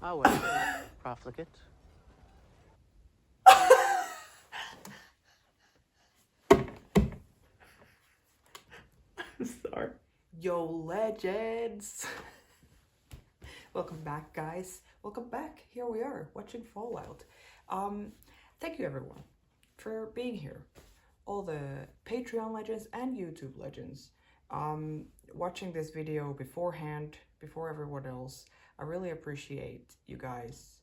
However, Profligate. Sorry. Yo, legends! Welcome back, guys. Welcome back. Here we are, watching Fallout. Thank you, everyone, for being here. All the Patreon legends and YouTube legends. Watching this video beforehand, before everyone else. I really appreciate you guys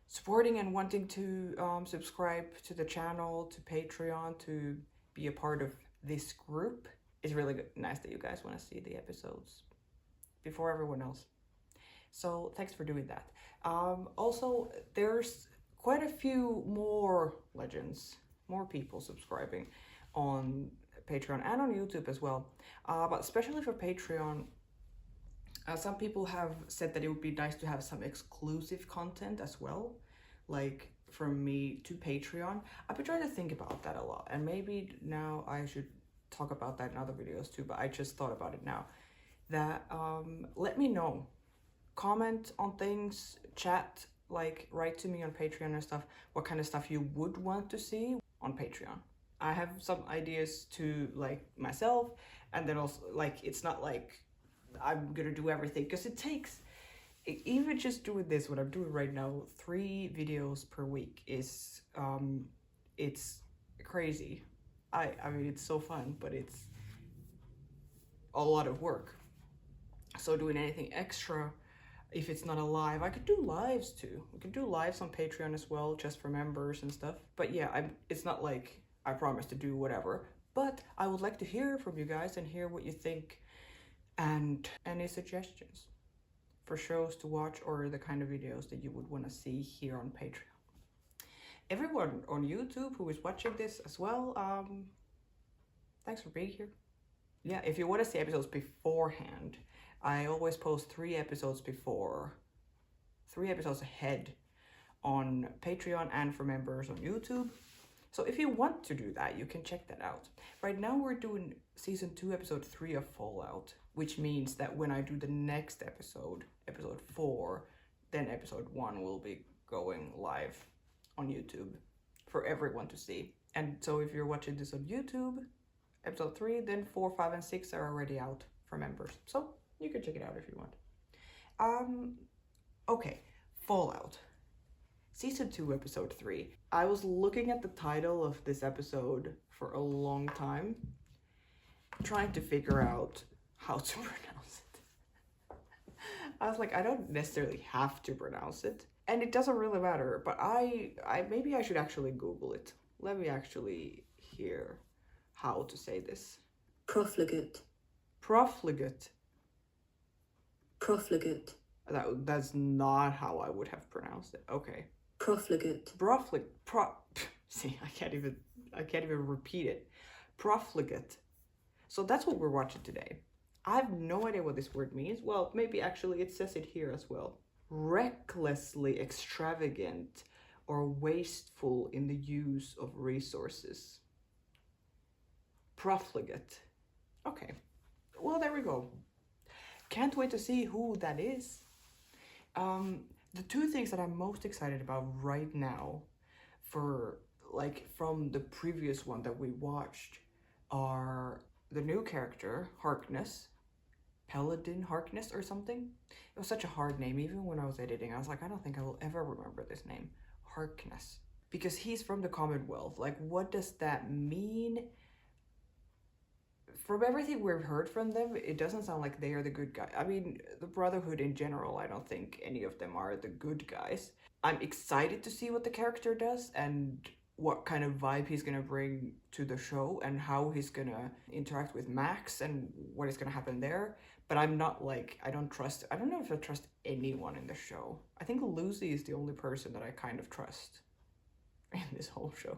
supporting and wanting to subscribe to the channel, to Patreon, to be a part of this group. It's really nice that you guys want to see the episodes before everyone else. So thanks for doing that. Also, there's quite a few more legends, more people subscribing on Patreon and on YouTube as well. But especially for Patreon, some people have said that it would be nice to have some exclusive content as well, like from me to Patreon. I've been trying to think about that a lot, and maybe now I should talk about that in other videos too, but I just thought about it now. That let me know, comment on things, chat, like write to me on Patreon and stuff, what kind of stuff you would want to see on Patreon. I have some ideas to like myself, and then also like it's not like I'm gonna do everything, because it takes, even just doing this, what I'm doing right now, 3 videos per week is it's crazy. I mean, it's so fun, but it's a lot of work. So doing anything extra, if it's not a live, I could do lives too. We could do lives on Patreon as well, just for members and stuff. But yeah, it's not like I promise to do whatever, but I would like to hear from you guys and hear what you think and any suggestions for shows to watch or the kind of videos that you would want to see here on Patreon. Everyone on YouTube who is watching this as well, thanks for being here. Yeah, if you want to see episodes beforehand, I always post 3 episodes before, 3 episodes ahead on Patreon and for members on YouTube. So if you want to do that, you can check that out. Right now we're doing season 2, episode 3 of Fallout, which means that when I do the next episode, episode 4, then episode 1 will be going live on YouTube for everyone to see. And so if you're watching this on YouTube, episode 3, then 4, 5, and 6 are already out for members. So you can check it out if you want. Okay, Fallout. Season 2, episode 3. I was looking at the title of this episode for a long time, trying to figure out how to pronounce it. I was like, I don't necessarily have to pronounce it, and it doesn't really matter, but I maybe I should actually Google it. Let me actually hear how to say this. Profligate. Profligate. Profligate. That's not how I would have pronounced it. Okay. Profligate. See, I can't even repeat it. Profligate. So that's what we're watching today. I have no idea what this word means. Well, maybe actually it says it here as well. Recklessly extravagant or wasteful in the use of resources. Profligate. Okay. Well, there we go. Can't wait to see who that is. The 2 things that I'm most excited about right now, for like from the previous one that we watched, are the new character, Harkness. Paladin Harkness or something. It was such a hard name. Even when I was editing, I was like, I don't think I will ever remember this name. Harkness. Because he's from the Commonwealth. Like, what does that mean? From everything we've heard from them, it doesn't sound like they are the good guy. I mean, the Brotherhood in general, I don't think any of them are the good guys. I'm excited to see what the character does and what kind of vibe he's gonna bring to the show and how he's gonna interact with Max and what is gonna happen there. But I'm not like, I don't know if I trust anyone in the show. I think Lucy is the only person that I kind of trust in this whole show.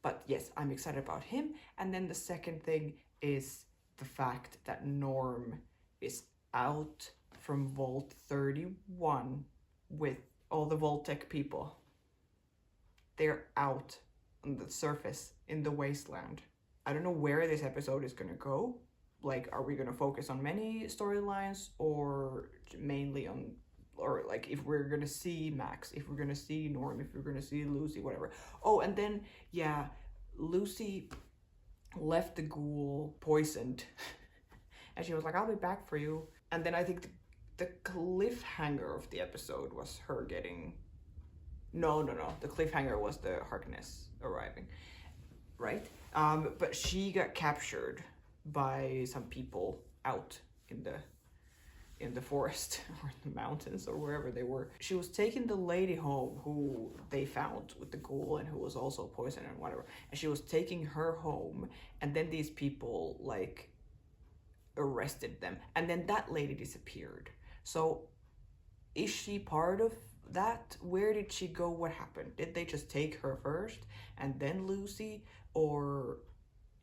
But yes, I'm excited about him. And then the second thing is the fact that Norm is out from Vault 31 with all the Vault-Tec people. They're out on the surface in the wasteland. I don't know where this episode is gonna go. Like, are we gonna focus on many storylines or mainly on or like if we're gonna see Max, if we're gonna see Norm, if we're gonna see Lucy, whatever. Oh, and then yeah, Lucy left the ghoul poisoned, and she was like, "I'll be back for you." And then I think the cliffhanger of the episode was her getting. No. The cliffhanger was the Harkness arriving, right? But she got captured by some people out in the forest or in the mountains or wherever they were. She was taking the lady home who they found with the ghoul and who was also poisoned and whatever. And she was taking her home, and then these people like arrested them, and then that lady disappeared. So is she part of that? Where did she go? What happened? Did they just take her first and then Lucy? Or,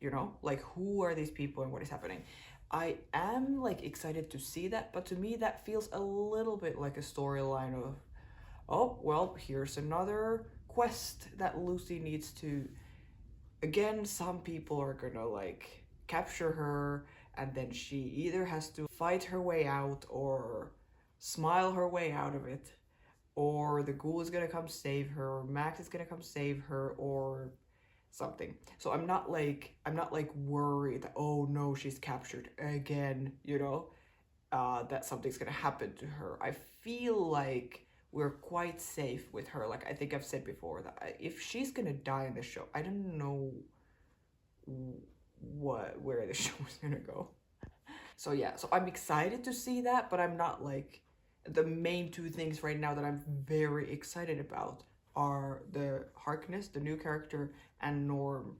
you know, like, who are these people and what is happening? I am like excited to see that, but to me that feels a little bit like a storyline of, oh, well, here's another quest that Lucy needs to, again, some people are gonna like capture her, and then she either has to fight her way out or smile her way out of it, or the ghoul is gonna come save her, or Max is gonna come save her, or something. So I'm not like worried that, oh no, she's captured again, you know, that something's gonna happen to her. I feel like we're quite safe with her. Like I think I've said before that if she's gonna die in the show, I don't know where the show is gonna go. So yeah, so I'm excited to see that, but I'm not like, the main two things right now that I'm very excited about are the Harkness, the new character, and Norm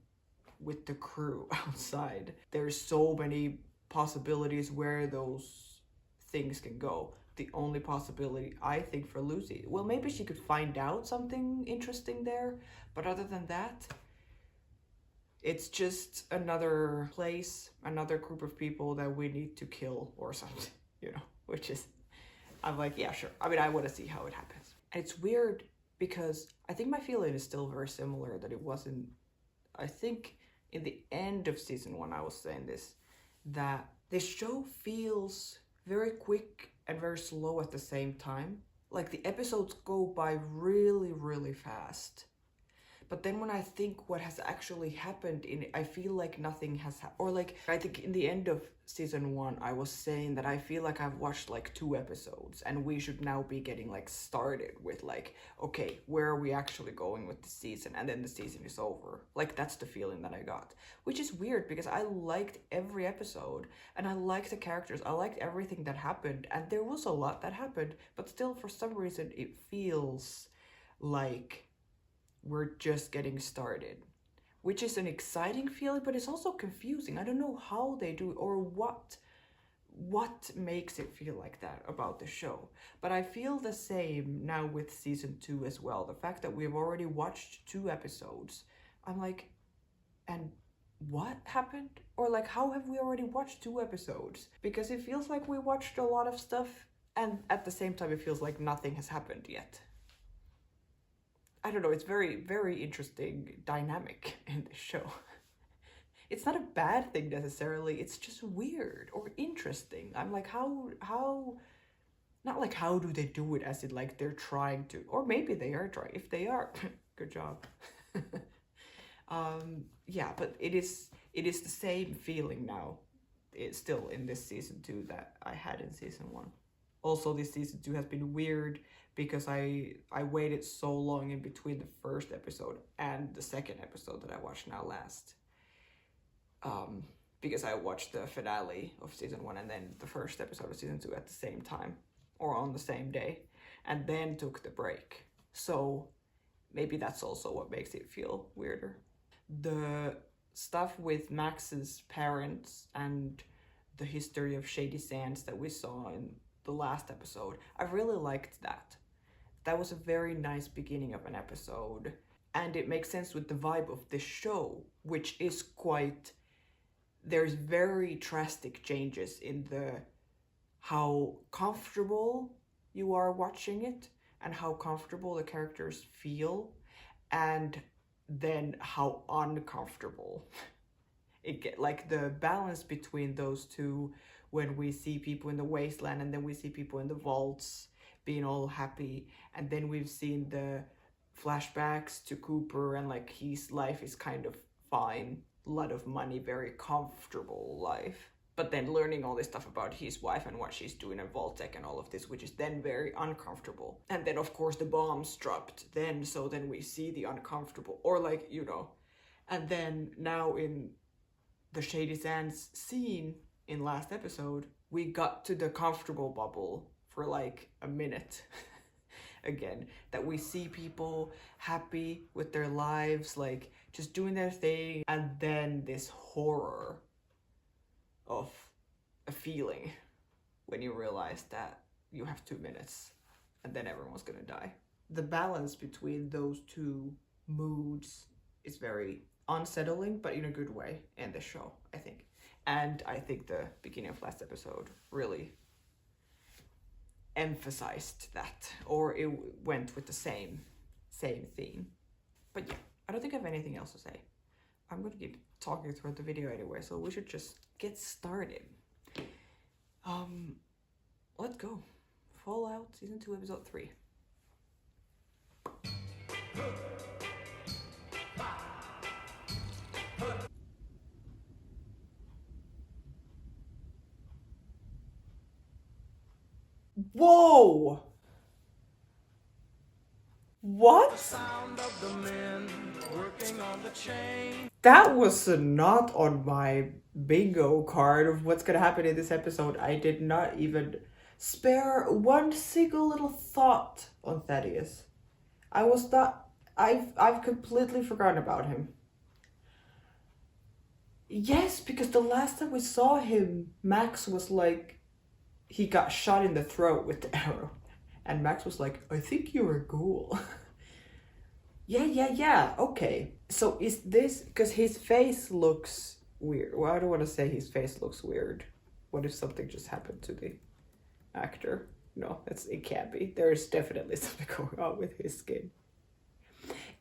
with the crew outside. There's so many possibilities where those things can go. The only possibility, I think, for Lucy, well, maybe she could find out something interesting there, but other than that, it's just another place, another group of people that we need to kill or something, you know, which is, I'm like, yeah, sure. I mean, I want to see how it happens. And it's weird because I think my feeling is still very similar that it wasn't, I think in the end of season 1, I was saying this, that this show feels very quick and very slow at the same time. Like the episodes go by really, really fast. But then when I think what has actually happened in it, I feel like nothing has happened. Or like, I think in the end of season 1, I was saying that I feel like I've watched like 2 episodes and we should now be getting like started with like, okay, where are we actually going with the season? And then the season is over. Like that's the feeling that I got, which is weird because I liked every episode and I liked the characters. I liked everything that happened, and there was a lot that happened, but still for some reason it feels like we're just getting started, which is an exciting feeling, but it's also confusing. I don't know how they do it or what makes it feel like that about the show. But I feel the same now with season 2 as well. The fact that we've already watched 2 episodes, I'm like, and what happened? Or like, how have we already watched 2 episodes? Because it feels like we watched a lot of stuff, and at the same time it feels like nothing has happened yet. I don't know, it's very, very interesting dynamic in the show. It's not a bad thing necessarily, it's just weird or interesting. I'm like, how, not like how do they do it as in like they're trying to, or maybe they are trying. If they are, good job. Yeah, but it is the same feeling now. It's still in this season 2 that I had in season 1. Also, this season 2 has been weird because I waited so long in between the first episode and the second episode that I watched now last. Because I watched the finale of season 1 and then the first episode of season 2 at the same time, or on the same day, and then took the break. So maybe that's also what makes it feel weirder. The stuff with Max's parents and the history of Shady Sands that we saw in the last episode, I really liked that. That was a very nice beginning of an episode, and it makes sense with the vibe of this show, which is quite, there's very drastic changes in the how comfortable you are watching it and how comfortable the characters feel, and then how uncomfortable it get, like the balance between those two, when we see people in the wasteland and then we see people in the vaults, being all happy, and then we've seen the flashbacks to Cooper, and like his life is kind of fine, a lot of money, very comfortable life, but then learning all this stuff about his wife and what she's doing in Vault-Tec and all of this, which is then very uncomfortable. And then of course the bombs dropped then, so then we see the uncomfortable, or like, you know. And then now in the Shady Sands scene in last episode, we got to the comfortable bubble for like a minute again, that we see people happy with their lives, like just doing their thing, and then this horror of a feeling when you realize that you have 2 minutes and then everyone's gonna die. The balance between those two moods is very unsettling, but in a good way in the show, I think. And I think the beginning of last episode really emphasized that, or it went with the same theme. But yeah, I don't think I have anything else to say. I'm gonna keep talking throughout the video anyway, so we should just get started. Let's go. Fallout Season 2, Episode 3. Whoa! What? That was not on my bingo card of what's gonna happen in this episode. I did not even spare one single little thought on Thaddeus. I've completely forgotten about him. Yes, because the last time we saw him, Max was like, he got shot in the throat with the arrow. And Max was like, I think you're a ghoul. Yeah, okay. So is this, because his face looks weird. Well, I don't want to say his face looks weird. What if something just happened to the actor? No, it can't be. There is definitely something going on with his skin.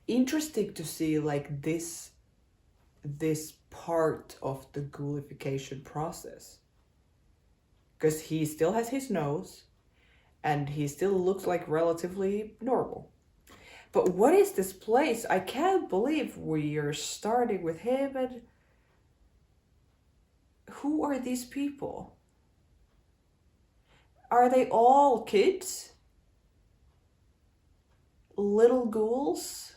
Interesting to see like this part of the ghoulification process. Because he still has his nose, and he still looks like relatively normal. But what is this place? I can't believe we are starting with him, and who are these people? Are they all kids? Little ghouls?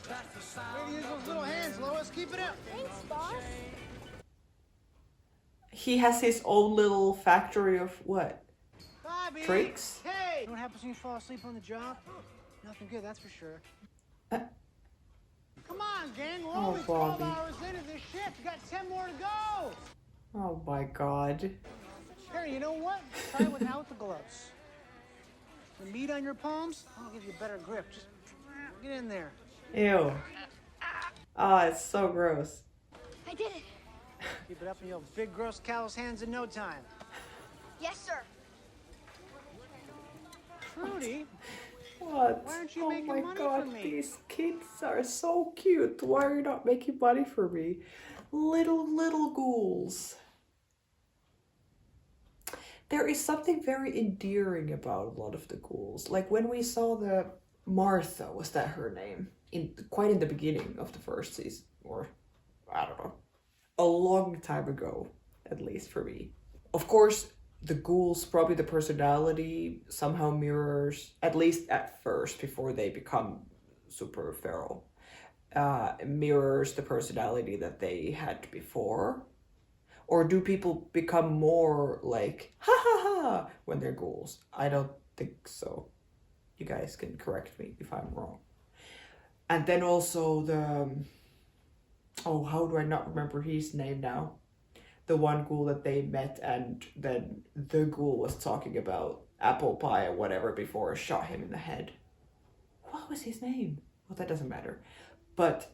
Way to use those little hands, Lois. Keep it up. Thanks, boss. He has his own little factory of what? Bobby! Tricks? Hey! You know what happens when you fall asleep on the job? Nothing good, that's for sure. Come on, gang. We're only 12 Bobby. hours into this shift. You got 10 more to go. Oh my god. Here, you know what? Try it without the gloves. The meat on your palms, I'll give you a better grip. Just get in there. Ew. Ah, it's so gross. I did it. Keep it up and you'll have big, gross, callous hands in no time. Yes, sir. Trudy, What? Why aren't you Oh making my money god, for me? these kids are so cute. Why are you not making money for me? Little ghouls. There is something very endearing about a lot of the ghouls. Like when we saw the Martha, was that her name? Quite in the beginning of the first season, or I don't know. A long time ago, at least for me. Of course, the ghouls, probably the personality somehow mirrors, at least at first, before they become super feral, mirrors the personality that they had before. Or do people become more like, ha ha ha, when they're ghouls? I don't think so. You guys can correct me if I'm wrong. And then also how do I not remember his name now? The one ghoul that they met, and then the ghoul was talking about apple pie or whatever before shot him in the head. What was his name? Well, that doesn't matter. But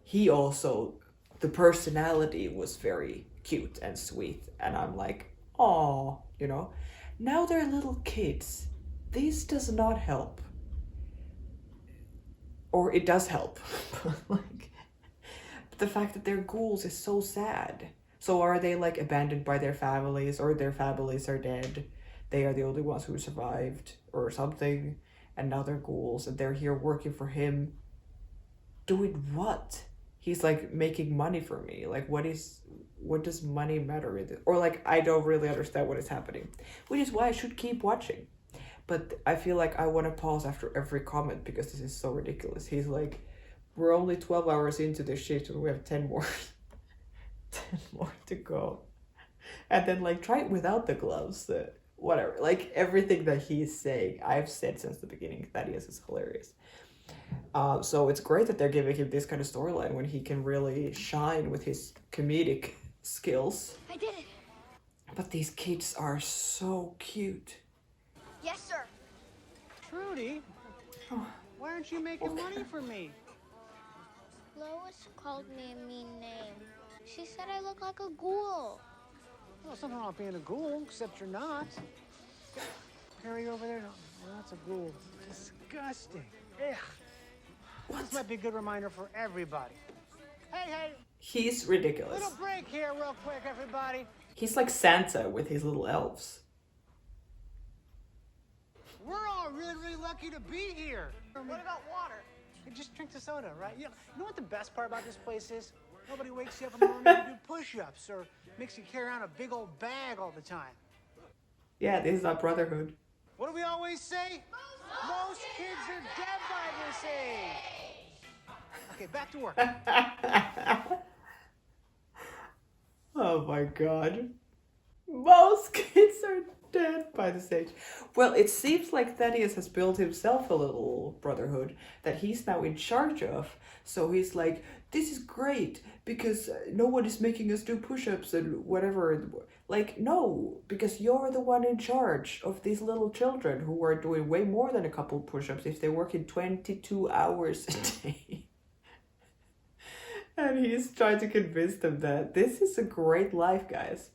he also, the personality was very cute and sweet. And I'm like, aw, you know. Now they're little kids. This does not help. Or it does help. Like, the fact that they're ghouls is so sad. So are they like abandoned by their families, or their families are dead? they are the only ones who survived or something, and now they're ghouls and they're here working for him. Doing what? He's like making money for me. Like what does money matter in this? Or like I don't really understand what is happening. Which is why I should keep watching. But I feel like I want to pause after every comment because this is so ridiculous. He's like, we're only 12 hours into this shift and we have 10 more 10 more to go. And then like try it without the gloves. Whatever. Like everything that he's saying, I've said since the beginning. Thaddeus is hilarious. So it's great that they're giving him this kind of storyline when he can really shine with his comedic skills. I did it. But these kids are so cute. Yes, sir. Trudy, why aren't you making money for me? Lois called me a mean name. She said I look like a ghoul. Well, something wrong with being a ghoul, except you're not. Harry over there, no, that's a ghoul. Disgusting. Ugh. This might be a good reminder for everybody. Hey, He's ridiculous. little break here real quick, everybody. He's like Santa with his little elves. We're all really lucky to be here. What about water? Hey, just drink the soda, right? You know what the best part about this place is? Nobody wakes you up in the morning to do push-ups or makes you carry around a big old bag all the time. Yeah, this is our brotherhood. What do we always say? Most kids are dead by this age. Okay, back to work. Oh my god. Most kids are dead by this age. Well, it seems like Thaddeus has built himself a little brotherhood that he's now in charge of. So he's like, this is great because no one is making us do push-ups and whatever. Like, no, because you're the one in charge of these little children who are doing way more than a couple push-ups if they work in 22 hours a day. And he's trying to convince them that this is a great life, guys.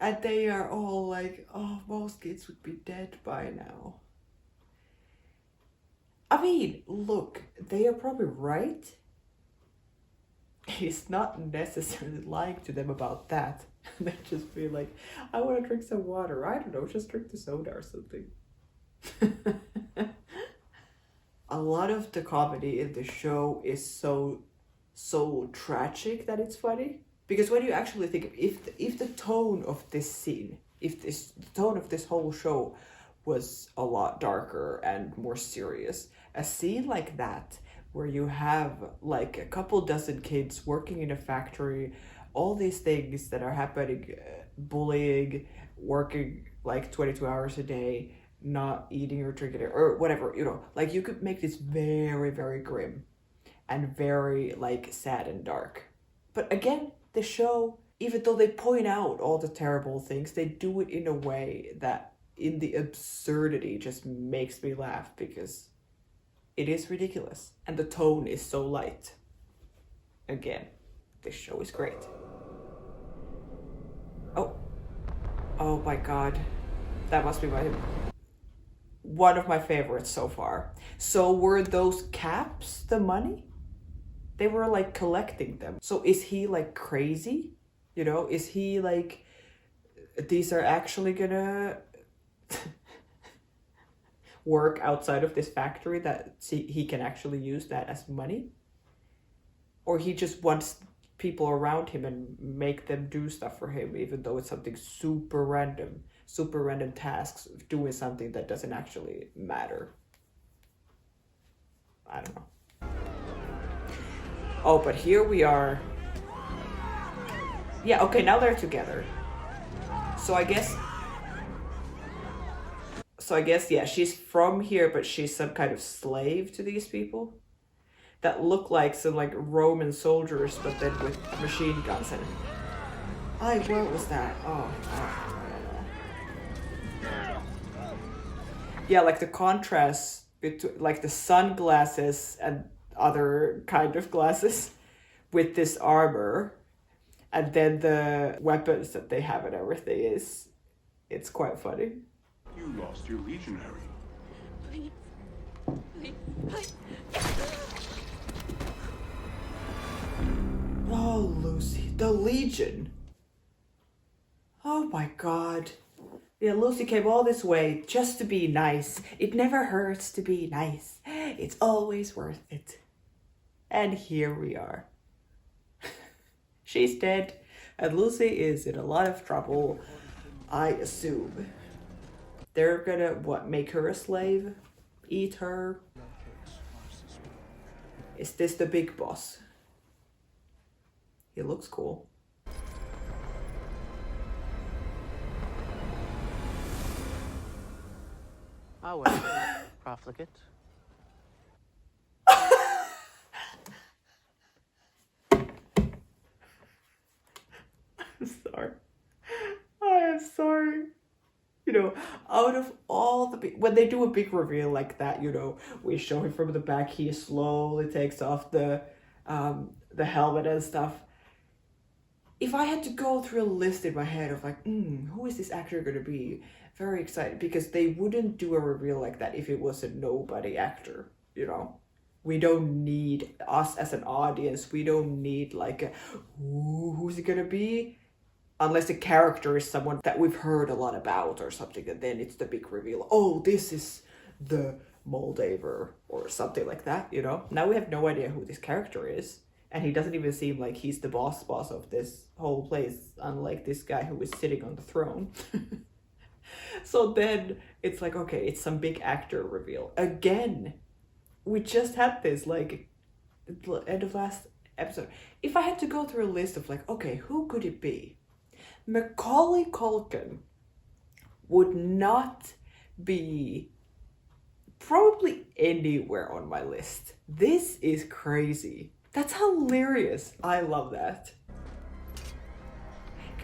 And they are all like, oh, most kids would be dead by now. I mean, look, they are probably right. He's not necessarily lying to them about that. They just be like, I want to drink some water. I don't know, just drink the soda or something. A lot of the comedy in the show is so tragic that it's funny. Because when you actually think, if the tone of this scene, the tone of this whole show was a lot darker and more serious, a scene like that, where you have like a couple dozen kids working in a factory, all these things that are happening, bullying, working like 22 hours a day, not eating or drinking or whatever, like you could make this very, very grim and very like sad and dark. But again, the show, even though they point out all the terrible things, they do it in a way that in the absurdity just makes me laugh because it is ridiculous. And the tone is so light. Again, this show is great. Oh my god. That must be one of my favorites so far. So were those caps the money? They were like collecting them. So is he like crazy? Is he like, these are actually gonna work outside of this factory that he can actually use that as money? Or he just wants people around him and make them do stuff for him, even though it's something super random tasks of doing something that doesn't actually matter. I don't know. Oh, but here we are. Yeah, okay, now they're together. So I guess, yeah, she's from here, but she's some kind of slave to these people that look like some like Roman soldiers, but then with machine guns and what was that? Oh, I don't know. Yeah, like the contrast between like the sunglasses and other kind of glasses with this armor, and then the weapons that they have and everything it's quite funny. You lost your legionary. Please. Oh, Lucy, the Legion. Oh my god. Yeah, Lucy came all this way just to be nice. It never hurts to be nice. It's always worth it. And here we are. She's dead, and Lucy is in a lot of trouble, I assume. They're gonna, what, make her a slave? Eat her? Is this the big boss? He looks cool. Ah, well, profligate. I'm sorry. I am sorry. You know, out of all the when they do a big reveal like that, you know, we show him from the back. He slowly takes off the helmet and stuff. If I had to go through a list in my head of like, who is this actor gonna be? Very excited, because they wouldn't do a reveal like that if it was a nobody actor. You know, we don't need us as an audience. We don't need like a, who's it gonna be? Unless the character is someone that we've heard a lot about or something, and then it's the big reveal. Oh, this is the Moldaver or something like that, you know? Now we have no idea who this character is, and he doesn't even seem like he's the boss of this whole place, unlike this guy who is sitting on the throne. So then it's like, okay, it's some big actor reveal. Again, we just had this, like, at the end of last episode. If I had to go through a list of like, okay, who could it be? Macaulay Culkin would not be probably anywhere on my list. This is crazy. That's hilarious. I love that.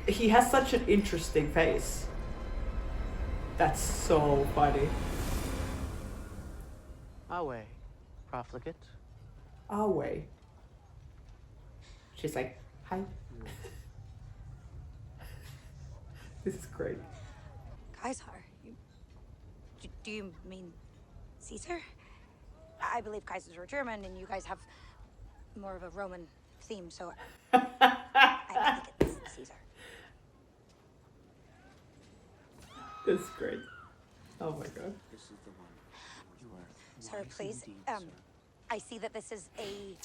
He has such an interesting face. That's so funny. Away, profligate. Away. She's like, hi. This is great. Caesar? Do you mean Caesar? I believe Kaisers were German, and you guys have more of a Roman theme, so I think it's Caesar. That's great. Oh my god. This is the one. You are Sir, wise please. indeed, sir. I see that this is a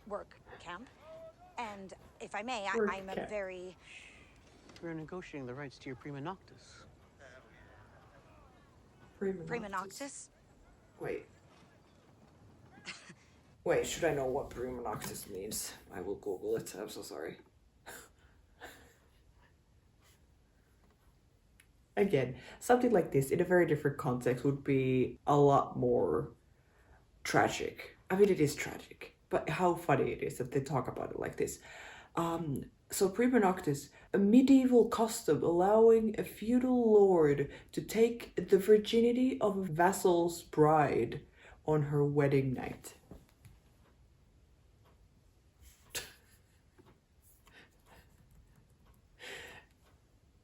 work camp, and if I may, Work I'm a camp. very We're negotiating the rights to your prima noctis. prima noctis. Wait. Wait, should I know what prima noctis means? I will Google it. I'm so sorry. Again, something like this in a very different context would be a lot more tragic. I mean, it is tragic, but how funny it is that they talk about it like this. So prima noctis, a medieval custom allowing a feudal lord to take the virginity of a vassal's bride on her wedding night.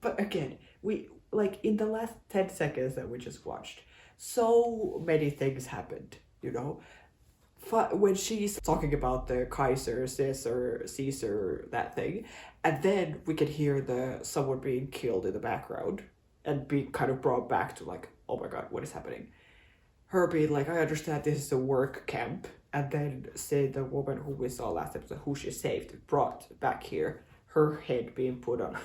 But again, we, like, in the last 10 seconds that we just watched, so many things happened, you know? When she's talking about the Kaiser, this or Caesar, that thing, and then we can hear someone being killed in the background and being kind of brought back to like, oh my god, what is happening? Her being like, I understand this is a work camp, and then say the woman who we saw last episode, who she saved, brought back here, her head being put on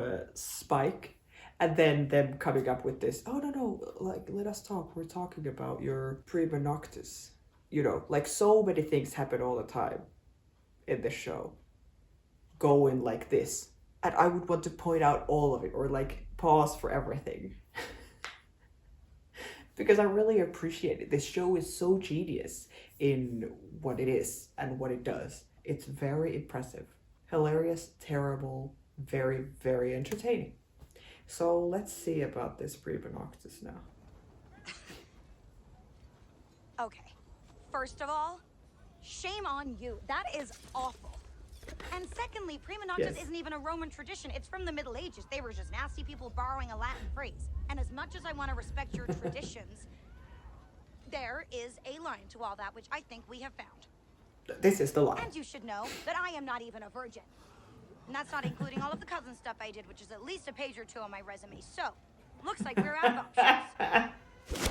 a spike. And then them coming up with this, oh no, like, let us talk. We're talking about your prima noctis. You know, like, so many things happen all the time in this show. Going like this. And I would want to point out all of it, or like pause for everything. Because I really appreciate it. This show is so genius in what it is and what it does. It's very impressive. Hilarious, terrible, very, very entertaining. So let's see about this prima noctis now. Okay. First of all, shame on you. That is awful. And secondly, prima noctis Yes. isn't even a Roman tradition. It's from the Middle Ages. They were just nasty people borrowing a Latin phrase. And as much as I want to respect your traditions, there is a line to all that, which I think we have found. This is the line. And you should know that I am not even a virgin. And that's not including all of the cousin stuff I did, which is at least a page or two on my resume. So, looks like we're out of options. If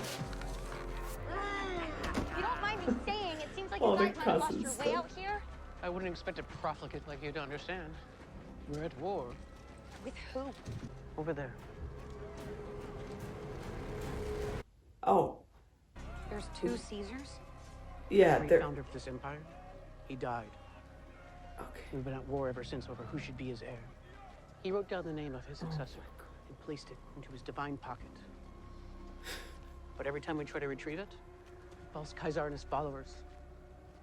you don't mind me saying, it seems like All you the guys might have lost cousin your way stuff. out here. I wouldn't expect a profligate like you to understand. We're at war. With who? Over there. Oh, There's two Caesars? yeah, The they're... founder of this empire, he died. Okay. We've been at war ever since over who should be his heir. He wrote down the name of his successor and placed it into his divine pocket. But every time we try to retrieve it, false Caesar and his followers,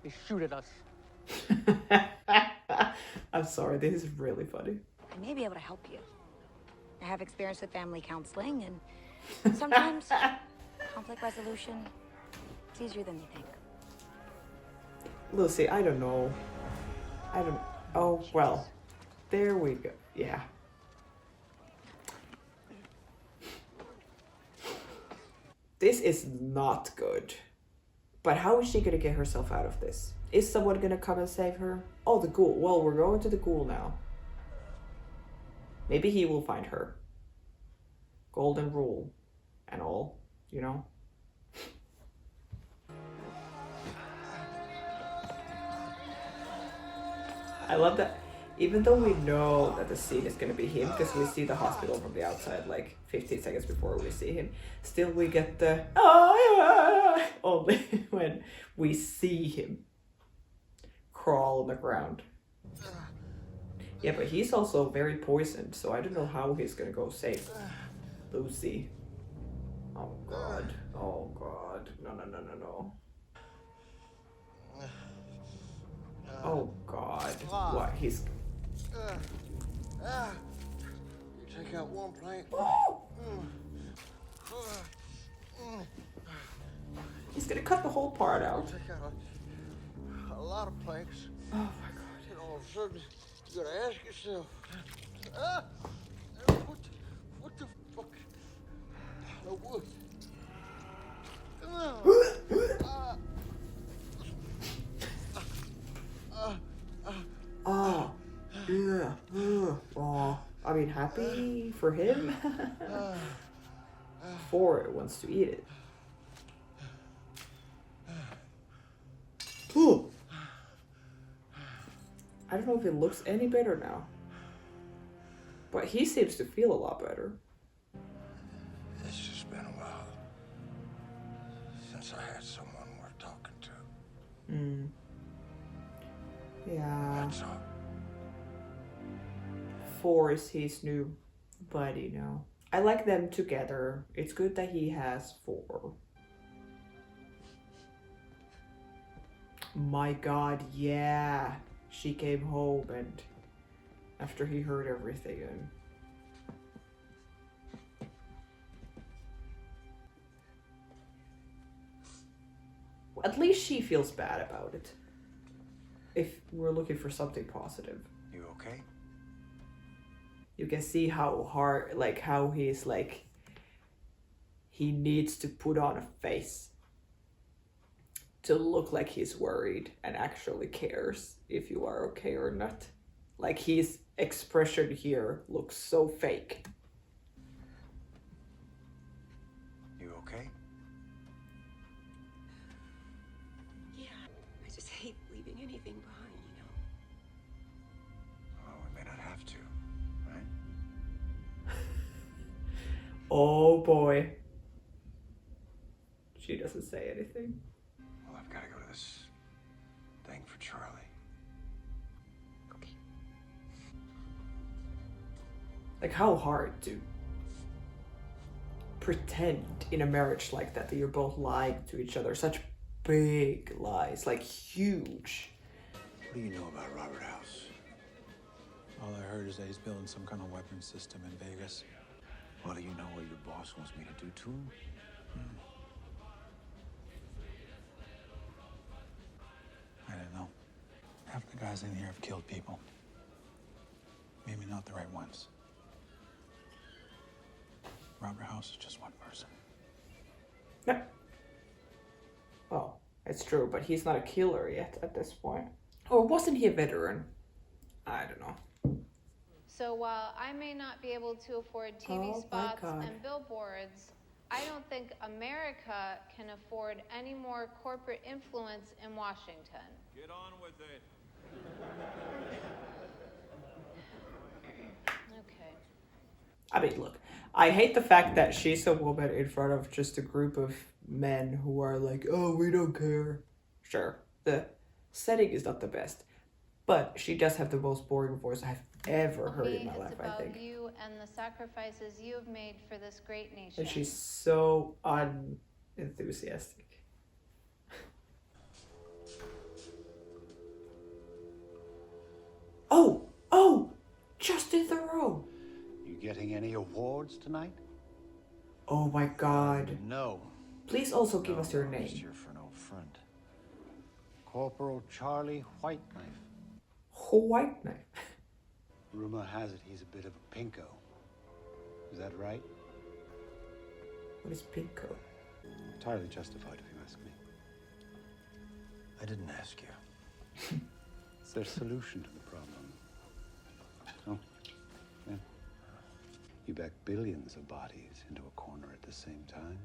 they shoot at us. I'm sorry, this is really funny. I may be able to help you. I have experience with family counseling, and sometimes conflict resolution is easier than you think. Lucy, I don't know. I don't... Oh, well. There we go. Yeah. This is not good. But how is she gonna get herself out of this? Is someone gonna come and save her? Oh, the ghoul. Well, we're going to the ghoul now. Maybe he will find her. Golden rule and all, you know? I love that. Even though we know that the scene is going to be him, because we see the hospital from the outside like 15 seconds before we see him, still we get the only when we see him crawl on the ground. Yeah, but he's also very poisoned, so I don't know how he's going to go save Lucy. Oh god. Oh god. No, no, no, no, no. Oh god. What? He's... You take out one plank. He's gonna cut the whole part out. Take out a lot of planks. Oh my god. And all of a sudden, you gotta ask yourself, what the fuck? No wood. Oh. Yeah. Oh. I mean, happy for him. Or wants to eat it. Ooh. I don't know if it looks any better now. But he seems to feel a lot better. It's just been a while since I had someone worth talking to. Hmm. Yeah. That's all. 4 is his new buddy now. I like them together. It's good that he has 4. My god, yeah. She came home and after he heard everything and at least she feels bad about it. If we're looking for something positive. You okay? You can see how hard, like how he's like, he needs to put on a face to look like he's worried and actually cares if you are okay or not. Like his expression here looks so fake. You okay? Yeah, I just hate leaving anything behind, you know? Well, we may not have to, right? Oh boy. She doesn't say anything. Well, I've got to go to this thing for Charlie. Okay. Like how hard to pretend in a marriage like that you're both lying to each other. Such big lies, like huge. What do you know about Robert House? All I heard is that he's building some kind of weapon system in Vegas. Well, do you know what your boss wants me to do to him? I don't know. Half the guys in here have killed people. Maybe not the right ones. Robert House is just one person. No. Well, it's true, but he's not a killer yet at this point. Or wasn't he a veteran? I don't know. So while I may not be able to afford TV Oh my spots God. and billboards, I don't think America can afford any more corporate influence in Washington. Get on with it. Okay. I mean, look, I hate the fact that she's a woman in front of just a group of men who are like, oh, we don't care. Sure, the setting is not the best, but she does have the most boring voice I've ever heard in my life, It's I about think. you and the sacrifices you have made for this great nation. And she's so unenthusiastic. Oh, Justin Theroux. You getting any awards tonight? Oh my God. No. Please also give us your Just name. here for an old friend. Corporal Charlie Whiteknife. White Knife. Rumor has it he's a bit of a pinko. Is that right? What is Pinko? Entirely justified, if you ask me. I didn't ask you. Is there a solution to the problem? Oh, yeah. You back billions of bodies into a corner at the same time.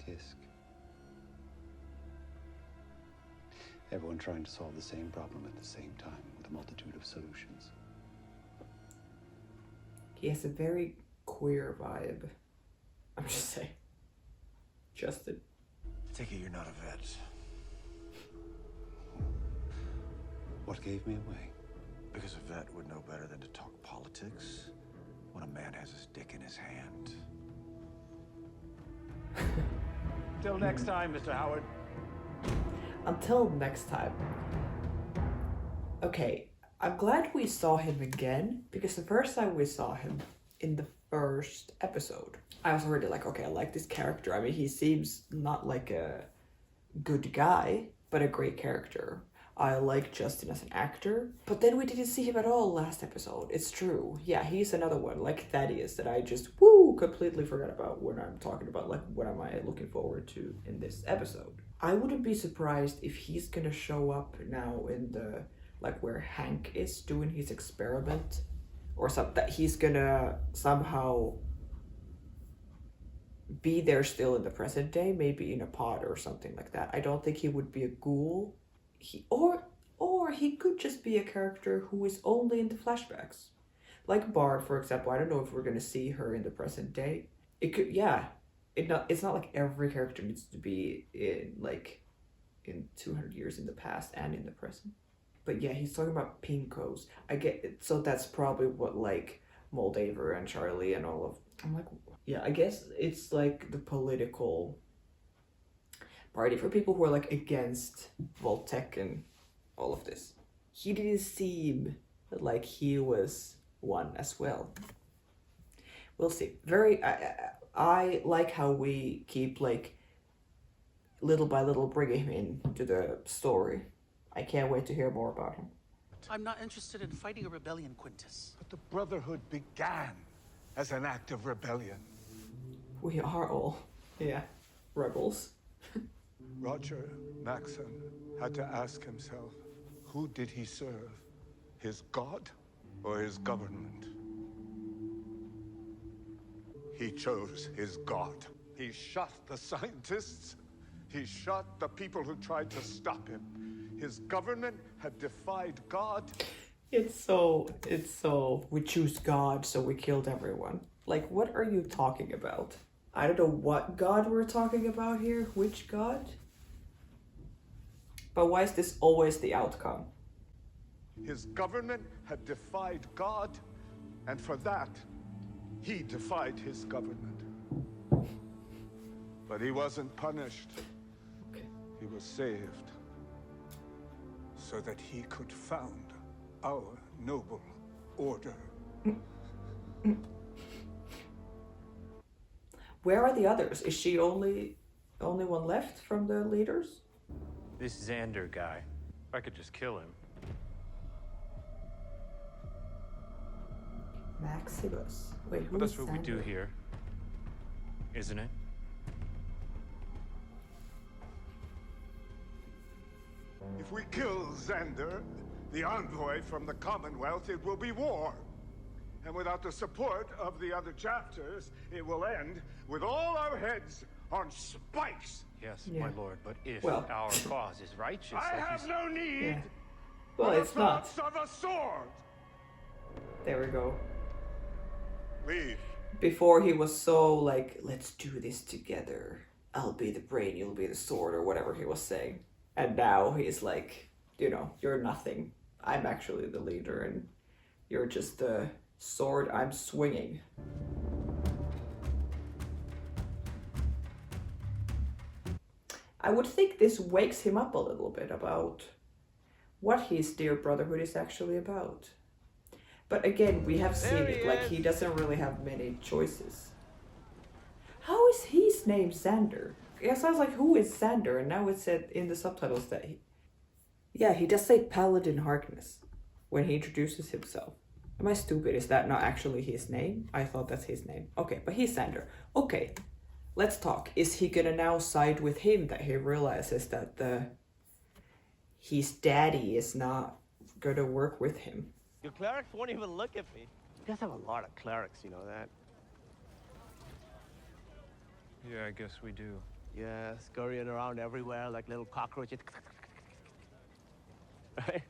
Tisk. Everyone trying to solve the same problem at the same time with a multitude of solutions. He has a very queer vibe. I'm just saying. Justin. I take it you're not a vet. What gave me away? Because a vet would know better than to talk politics when a man has his dick in his hand. Till next time, Mr. Howard. Until next time. Okay, I'm glad we saw him again, because the first time we saw him in the first episode, I was already like, okay, I like this character. I mean, he seems not like a good guy, but a great character. I like Justin as an actor, but then we didn't see him at all last episode. It's true. Yeah, he's another one, like Thaddeus, that I just, completely forgot about when I'm talking about, like, what am I looking forward to in this episode. I wouldn't be surprised if he's gonna show up now in the, like, where Hank is doing his experiment, or something, that he's gonna somehow be there still in the present day, maybe in a pod or something like that. I don't think he would be a ghoul. Or he could just be a character who is only in the flashbacks. Like Bard, for example. I don't know if we're gonna see her in the present day. It could, yeah. It's not like every character needs to be in 200 years in the past and in the present. But yeah, he's talking about pinkos. I get it. So that's probably what, like, Moldaver and Charlie and all of... I'm like, yeah, I guess it's like the political party for people who are, like, against Voltec and all of this. He didn't seem like he was one as well. We'll see. I like how we keep, like, little by little bringing him into the story. I can't wait to hear more about him. I'm not interested in fighting a rebellion, Quintus. But the Brotherhood began as an act of rebellion. We are all, rebels. Roger Maxon had to ask himself, who did he serve? His god or his government? He chose his god. He shot the scientists. He shot the people who tried to stop him. His government had defied God. It's so, we choose God, so we killed everyone. Like, what are you talking about? I don't know what God we're talking about here. Which God? But why is this always the outcome? His government had defied God, and for that, he defied his government. But he wasn't punished. Okay. He was saved so that he could found our noble order. Where are the others? Is she only one left from the leaders? This Xander guy. If I could just kill him. Maximus. Wait, who But that's is what we do Xander? here, isn't it? If we kill Xander, the envoy from the Commonwealth, it will be war. And without the support of the other chapters, it will end with all our heads on spikes. Yes, Yeah. my lord, but if Well. our cause is righteous, I like you have said- no need Yeah. Well, for the it's not. thoughts of a sword. There we go. Leave. Before he was so like, let's do this together. I'll be the brain, you'll be the sword, or whatever he was saying. And now he's like, you know, you're nothing. I'm actually the leader, and you're just the sword I'm swinging. I would think this wakes him up a little bit about what his dear brotherhood is actually about. But again, we have seen it, like he doesn't really have many choices. How is his name Xander? Yes, I was like, who is Xander? And now it said in the subtitles that he... Yeah, he does say Paladin Harkness when he introduces himself. Am I stupid? Is that not actually his name? I thought that's his name. Okay, but he's Xander. Okay, let's talk. Is he gonna now side with him that he realizes that his daddy is not gonna work with him? Your clerics won't even look at me. You guys have a lot of clerics, you know that? Yeah, I guess we do. Yeah, scurrying around everywhere like little cockroaches. Right?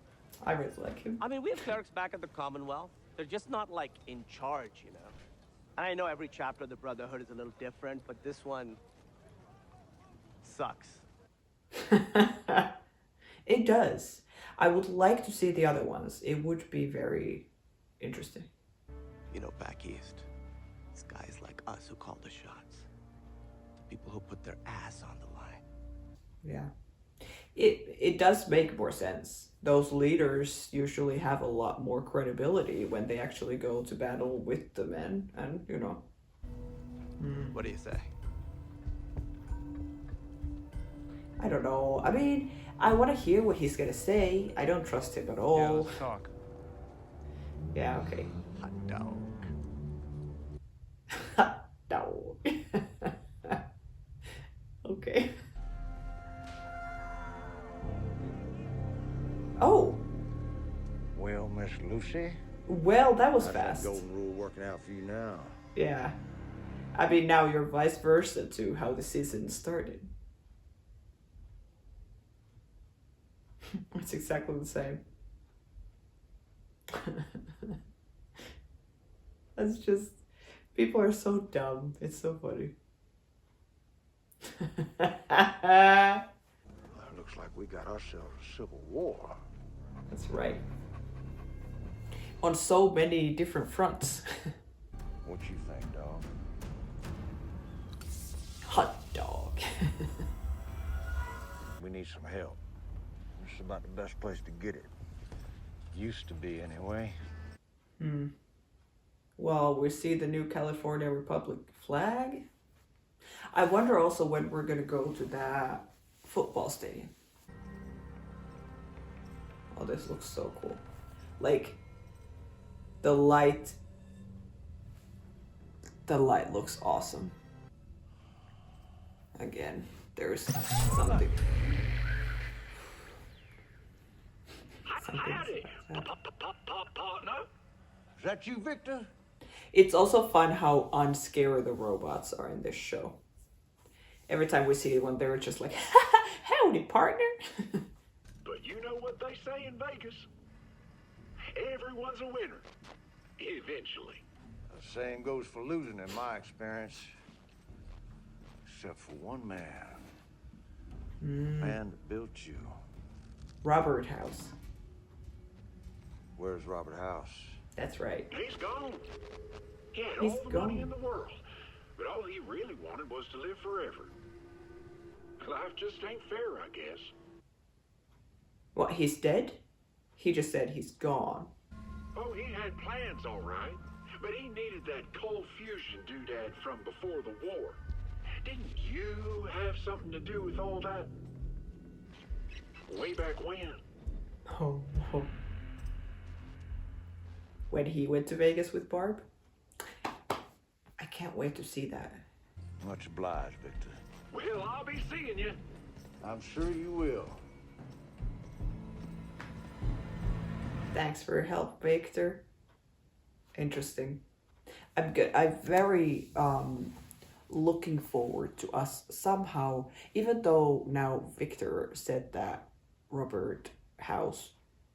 I really like him. I mean, we have clerics back at the Commonwealth. They're just not, like, in charge, you know? And I know every chapter of the Brotherhood is a little different, but this one sucks. It does. I would like to see the other ones. It would be very interesting. You know, back east, it's guys like us who call the shots. People who put their ass on the line. Yeah. It does make more sense. Those leaders usually have a lot more credibility when they actually go to battle with the men, and you know. What do you say? I don't know. I mean, I want to hear what he's gonna say. I don't trust him at all. Yeah, let's talk. Yeah, okay. Hot dog. Hot dog. Okay. Oh. Well, Miss Lucy. Well, that was how's fast. That golden rule working out for you now? Yeah. I mean, now you're vice versa to how the season started. It's exactly the same. That's just... People are so dumb. It's so funny. Looks like we got ourselves a civil war. That's right. On so many different fronts. What you think, dog? Hot dog. We need some help. This is about the best place to get it. Used to be, anyway. Well, we see the new California Republic flag. I wonder also when we're gonna go to that football stadium. Oh, this looks so cool. Like, the light looks awesome. Again, there's something. Howdy, partner. Is that you, Victor? It's also fun how unscary the robots are in this show. Every time we see one, they're just like, howdy, partner. But you know what they say in Vegas? Everyone's a winner. Eventually. The same goes for losing in my experience. Except for one man. Man that built you. Robert House. Where's Robert House? That's right. He's gone. He had He's all the gone. money in the world. But all he really wanted was to live forever. Life just ain't fair, I guess. What, he's dead? He just said he's gone. Oh, he had plans, all right. But he needed that cold fusion doodad from before the war. Didn't you have something to do with all that? Way back when? Oh, no. When he went to Vegas with Barb? I can't wait to see that. Much obliged, Victor. Well, I'll be seeing you. I'm sure you will. Thanks for your help, Victor. Interesting. I'm good. I'm very looking forward to us somehow, even though now Victor said that Robert House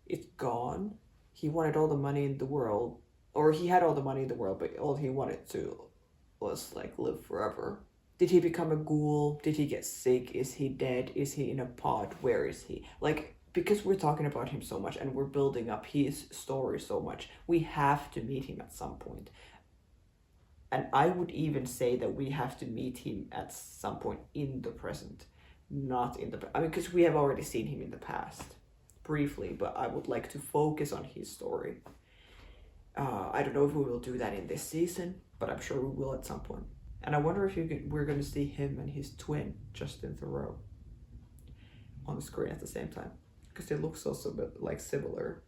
is gone. He wanted all the money in the world, or he had all the money in the world, but all he wanted to was like live forever. Did he become a ghoul? Did he get sick? Is he dead? Is he in a pod? Where is he? Like, because we're talking about him so much and we're building up his story so much, we have to meet him at some point. And I would even say that we have to meet him at some point in the present, not in the... I mean, because we have already seen him in the past, briefly, but I would like to focus on his story. I don't know if we will do that in this season, but I'm sure we will at some point. And I wonder if we're going to see him and his twin, Justin Theroux, on the screen at the same time. Because they look so like similar.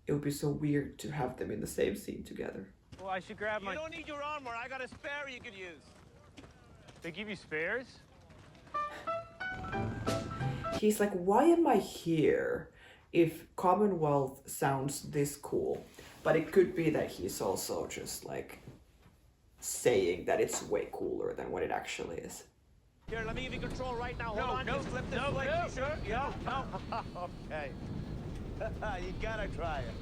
It would be so weird to have them in the same scene together. Well, I should grab my... You don't need your armor. I got a spare you could use. They give you spares? He's like, why am I here if Commonwealth sounds this cool? But it could be that he's also just like saying that it's way cooler than what it actually is. Here, let me give you control right now. No, Hold on, no, just flip this no, switch. no, You sure? no, no. Okay. You gotta try it.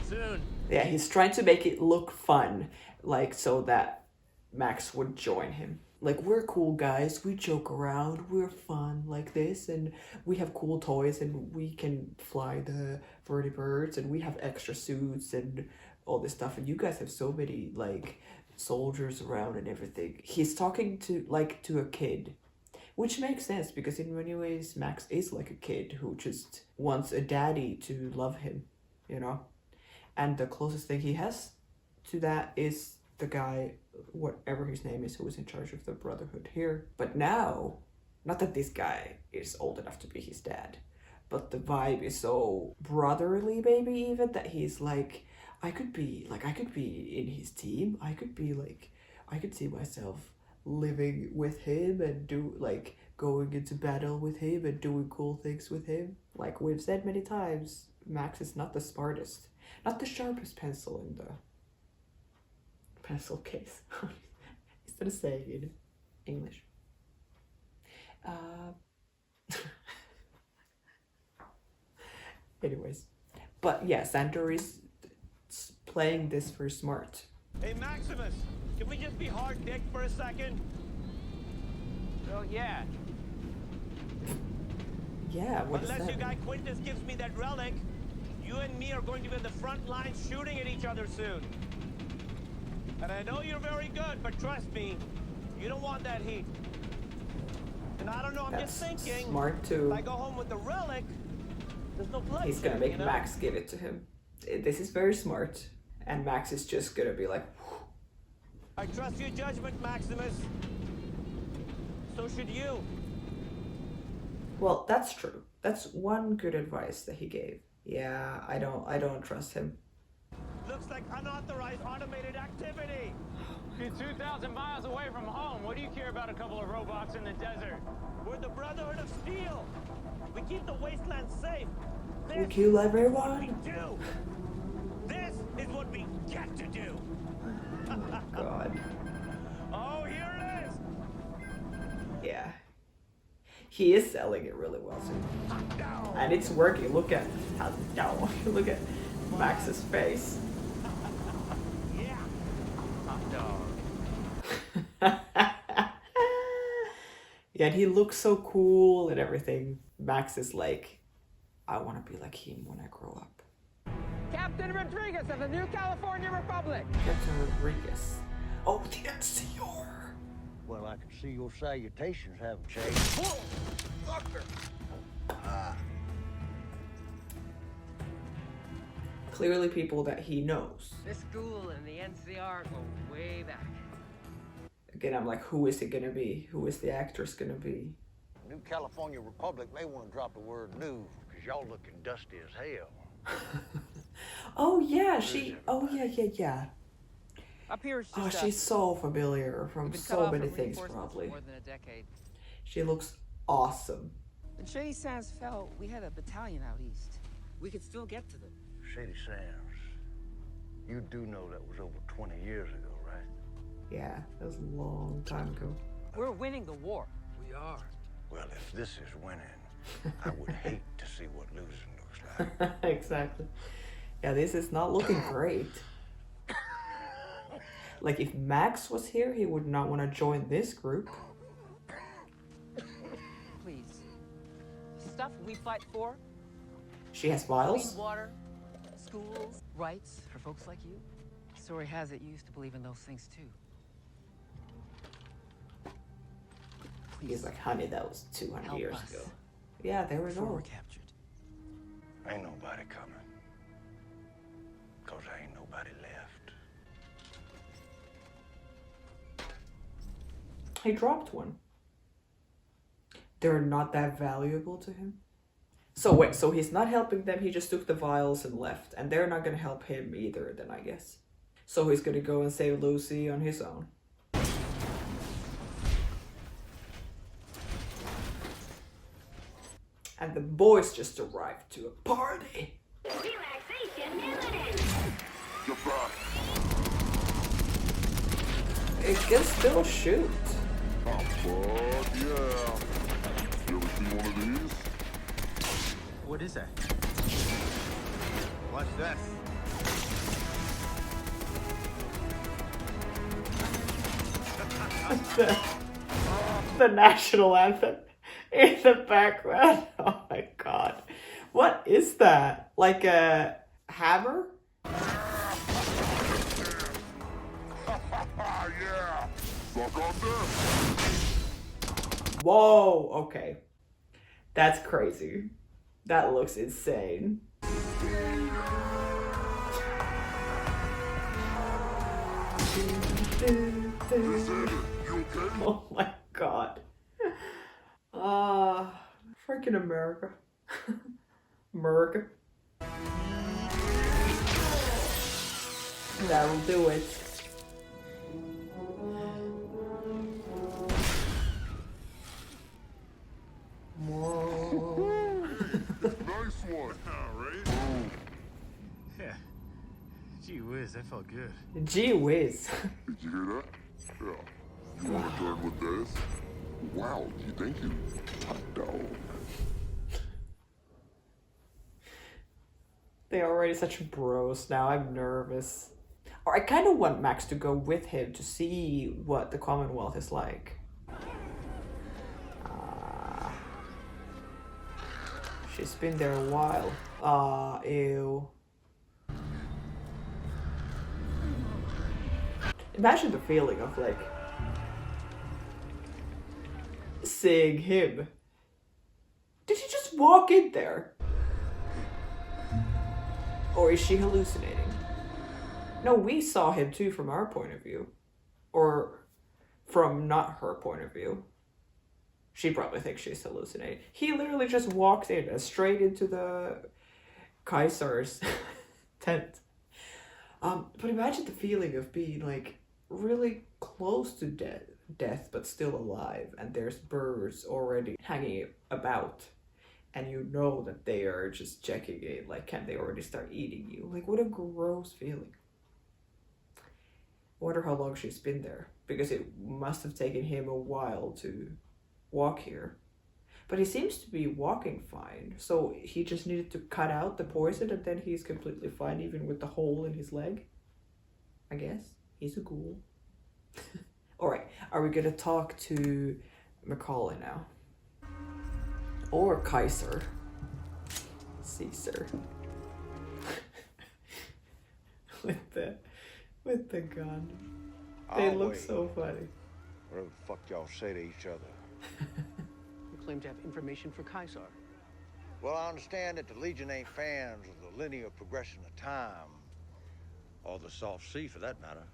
Soon. Yeah, he's trying to make it look fun, like so that Max would join him. Like, we're cool guys, we joke around, we're fun like this, and we have cool toys, and we can fly the vertibirds, and we have extra suits and all this stuff, and you guys have so many, like, soldiers around and everything. He's talking to a kid, which makes sense, because in many ways, Max is like a kid who just wants a daddy to love him, you know? And the closest thing he has to that is the guy, whatever his name is, who is in charge of the Brotherhood here. But now, not that this guy is old enough to be his dad, but the vibe is so brotherly, maybe even, that he's like, I could be in his team. I could see myself living with him and going into battle with him and doing cool things with him. Like we've said many times, Max is not the smartest, not the sharpest pencil in the pencil case. Instead of saying it in English. Anyways, but yeah, Xander is playing this for smart. Hey, Maximus, can we just be hard dick for a second? Well, yeah. Yeah, what is Unless that? your guy Quintus gives me that relic, you and me are going to be in the front lines shooting at each other soon. And I know you're very good, but trust me, you don't want that heat. And I don't know, I'm just thinking, smart too. if I go home with the relic, there's no blood. He's gonna make Max give it to him. This is very smart. And Max is just gonna be like, whew. I trust your judgment, Maximus. So should you. Well, that's true. That's one good advice that he gave. Yeah, I don't trust him. Looks like unauthorized automated activity. You're 2,000 miles away from home. What do you care about a couple of robots in the desert? We're the Brotherhood of Steel. We keep the wasteland safe. We kill everyone. We do. This is what we get to do. Oh my God. Oh, here it is. Yeah. He is selling it really well too. And it's working. Look at look at Max's face. Yeah. Hot dog. Yeah, and he looks so cool and everything. Max is like, I want to be like him when I grow up. Captain Rodriguez of the New California Republic. Captain Rodriguez. Oh, the NCR. Well, I can see your salutations haven't changed. Whoa! Fucker! Clearly people that he knows. This school and the NCR go way back. Again, I'm like, who is it gonna be? Who is the actress gonna be? New California Republic may want to drop the word new, because y'all looking dusty as hell. Oh yeah, yeah. Up here is just Oh, she's so familiar from so many things, probably. More than a decade. She looks awesome. When Shady Sands fell, we had a battalion out east. We could still get to them. Shady Sands. You do know that was over 20 years ago, right? Yeah, that was a long time ago. We're winning the war. We are. Well, if this is winning, I would hate to see what losing looks like. Exactly. Yeah, this is not looking great. Like, if Max was here, he would not want to join this group. Please. The stuff we fight for. She has vials? Clean water, schools, rights for folks like you. Story has it you used to believe in those things too. He's like, honey, that was 200 Help years us. ago. Yeah, there we Before go. we're captured. Ain't nobody coming. Cause ain't nobody left. He dropped one. They're not that valuable to him. So wait, so he's not helping them, he just took the vials and left. And they're not gonna help him either then, I guess. So he's gonna go and save Lucy on his own. And the boys just arrived to a party. Relaxation imminent. It can still shoot. Oh, fuck yeah. You ever see one of these? What is that? What's this? the national anthem in the background. Oh my god. What is that? Like a hammer? Yeah. Suck on this. Whoa, okay. That's crazy. That looks insane. Oh my god. Freaking America. America. That'll do it. Whoa. Nice one. All right. Yeah. Gee whiz, that felt good. Gee whiz. Did you hear that? Yeah. You want to turn with this? Wow, you think you hot dog? They're already such bros now. I'm nervous. Or I kind of want Max to go with him to see what the Commonwealth is like. She's been there a while. Ew. Imagine the feeling of like seeing him. Did he just walk in there? Or is she hallucinating? No, we saw him too from our point of view. Or from not her point of view. She probably thinks she's hallucinating. He literally just walked in straight into the Kaiser's tent. But imagine the feeling of being like really close to death but still alive, and there's birds already hanging about, and you know that they are just checking it, like can they already start eating you? Like what a gross feeling. I wonder how long she's been there, because it must have taken him a while to walk here. But he seems to be walking fine, so he just needed to cut out the poison and then he's completely fine even with the hole in his leg. I guess. He's a ghoul. Alright, are we gonna talk to Macaulay now? Or Kaiser. Caesar. with the gun. They look so funny. Whatever the fuck y'all say to each other. You claim to have information for Kaiser. Well, I understand that the Legion ain't fans of the linear progression of time. Or the soft sea, for that matter.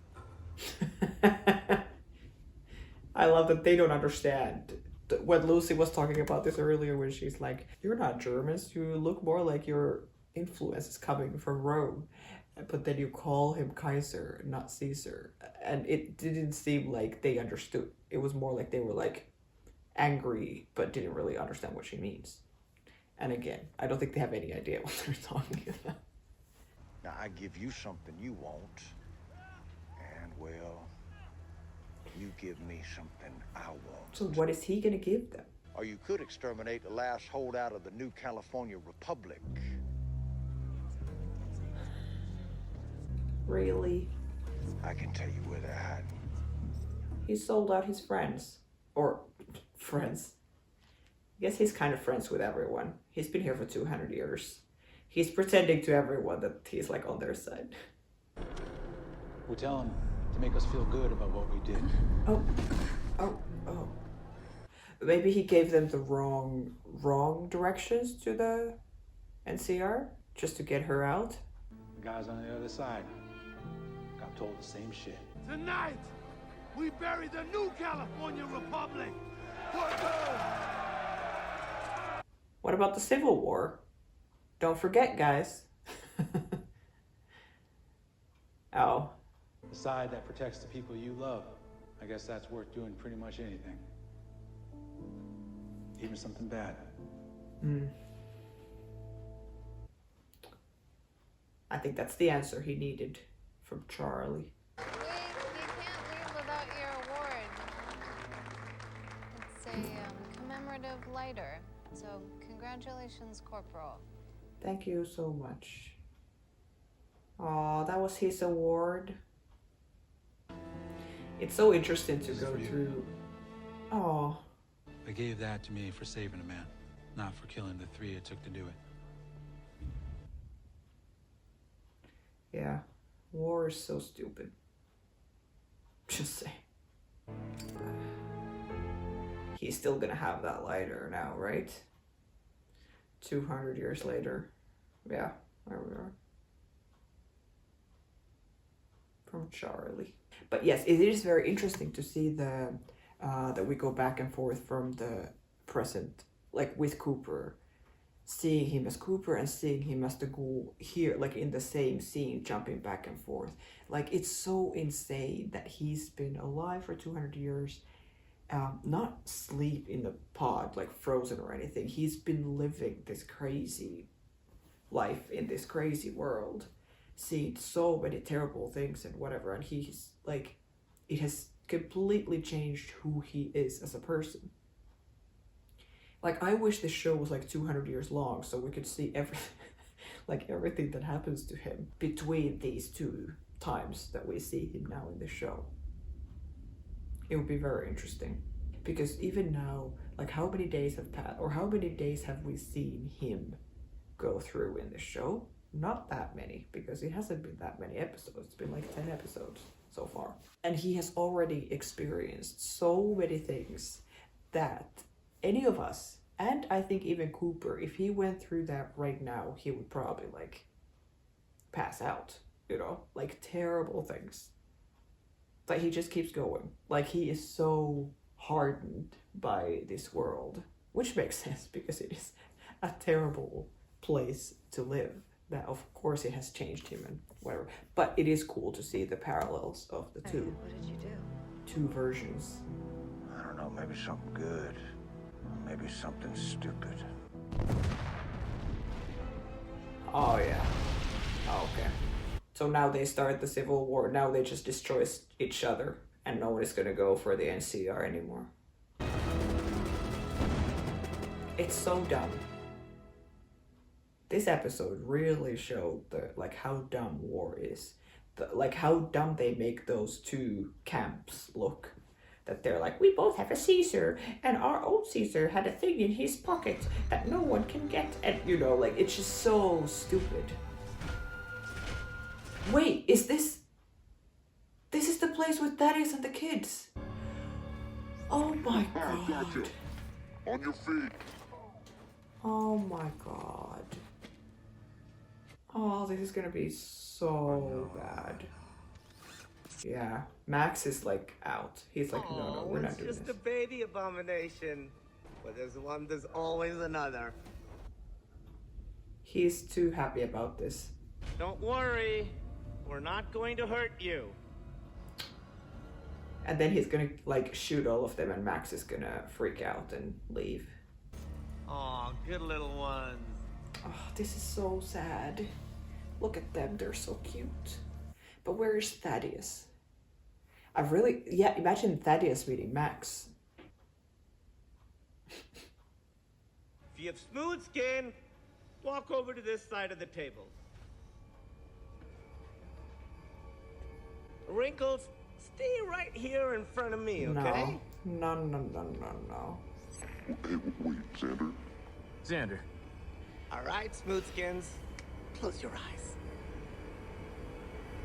I love that they don't understand. When Lucy was talking about this earlier, when she's like, you're not Germans, you look more like your influence is coming from Rome. But then you call him Kaiser, not Caesar. And it didn't seem like they understood. It was more like they were like angry, but didn't really understand what she means. And again, I don't think they have any idea what they're talking about. Now, I give you something you want, and, well, you give me something I want. So what is he gonna give them? Or you could exterminate the last holdout of the new California Republic. Really? I can tell you where they're hiding. He sold out his friends. Or friends. I guess he's kind of friends with everyone. He's been here for 200 years. He's pretending to everyone that he's like on their side. We tell him to make us feel good about what we did. Oh. Maybe he gave them the wrong directions to the NCR just to get her out. The guys on the other side got told the same shit. Tonight, we bury the new California Republic. What about the Civil War? Don't forget, guys. Oh. The side that protects the people you love. I guess that's worth doing pretty much anything. Even something bad. I think that's the answer he needed from Charlie. Wait, you can't leave without your award. It's a commemorative lighter. So, congratulations, Corporal. Thank you so much. Oh, that was his award. It's so interesting to go through. Oh. They gave that to me for saving a man, not for killing the 3 it took to do it. Yeah, war is so stupid. Just say. He's still gonna have that lighter now, right? 200 years later. Yeah, there we are. From Charlie. But yes, it is very interesting to see the that we go back and forth from the present, like with Cooper, seeing him as Cooper and seeing him as the ghoul here, like in the same scene, jumping back and forth. Like, it's so insane that he's been alive for 200 years, not sleep in the pod, like frozen or anything. He's been living this crazy life in this crazy world, seeing so many terrible things and whatever, and he's like, it has completely changed who he is as a person. Like, I wish this show was like 200 years long so we could see everything, like everything that happens to him between these two times that we see him now in the show. It would be very interesting, because even now, like, how many days have passed, or how many days have we seen him go through in the show? Not that many, because it hasn't been that many episodes. It's been like 10 episodes so far. And he has already experienced so many things that any of us, and I think even Cooper, if he went through that right now, he would probably like pass out, you know, like terrible things. But he just keeps going. Like, he is so hardened by this world, which makes sense because it is a terrible place to live. That of course it has changed him and whatever. But it is cool to see the parallels of the two. What did you do? Two versions. I don't know, maybe something good. Maybe something stupid. Oh yeah. Oh, okay. So now they start the Civil War. Now they just destroy each other and no one is gonna go for the NCR anymore. It's so dumb. This episode really showed like how dumb war is. Like how dumb they make those two camps look. That they're like, we both have a Caesar, and our old Caesar had a thing in his pocket that no one can get. And you know, like, it's just so stupid. Wait, is this is the place with Daddies and the kids? Oh my god. Gotcha. On your feet. Oh my god. Oh, this is gonna be so bad. Yeah, Max is like out. He's like, no, we're not doing this. It's just a baby abomination. But there's one, there's always another. He's too happy about this. Don't worry, we're not going to hurt you. And then he's gonna like shoot all of them and Max is gonna freak out and leave. Aw, good little ones. Oh, this is so sad. Look at them, they're so cute. But where is Thaddeus? Imagine Thaddeus meeting Max. If you have smooth skin, walk over to this side of the table. Wrinkles, stay right here in front of me, okay? No. Hey, wait, Xander? Xander. All right, smooth skins, close your eyes.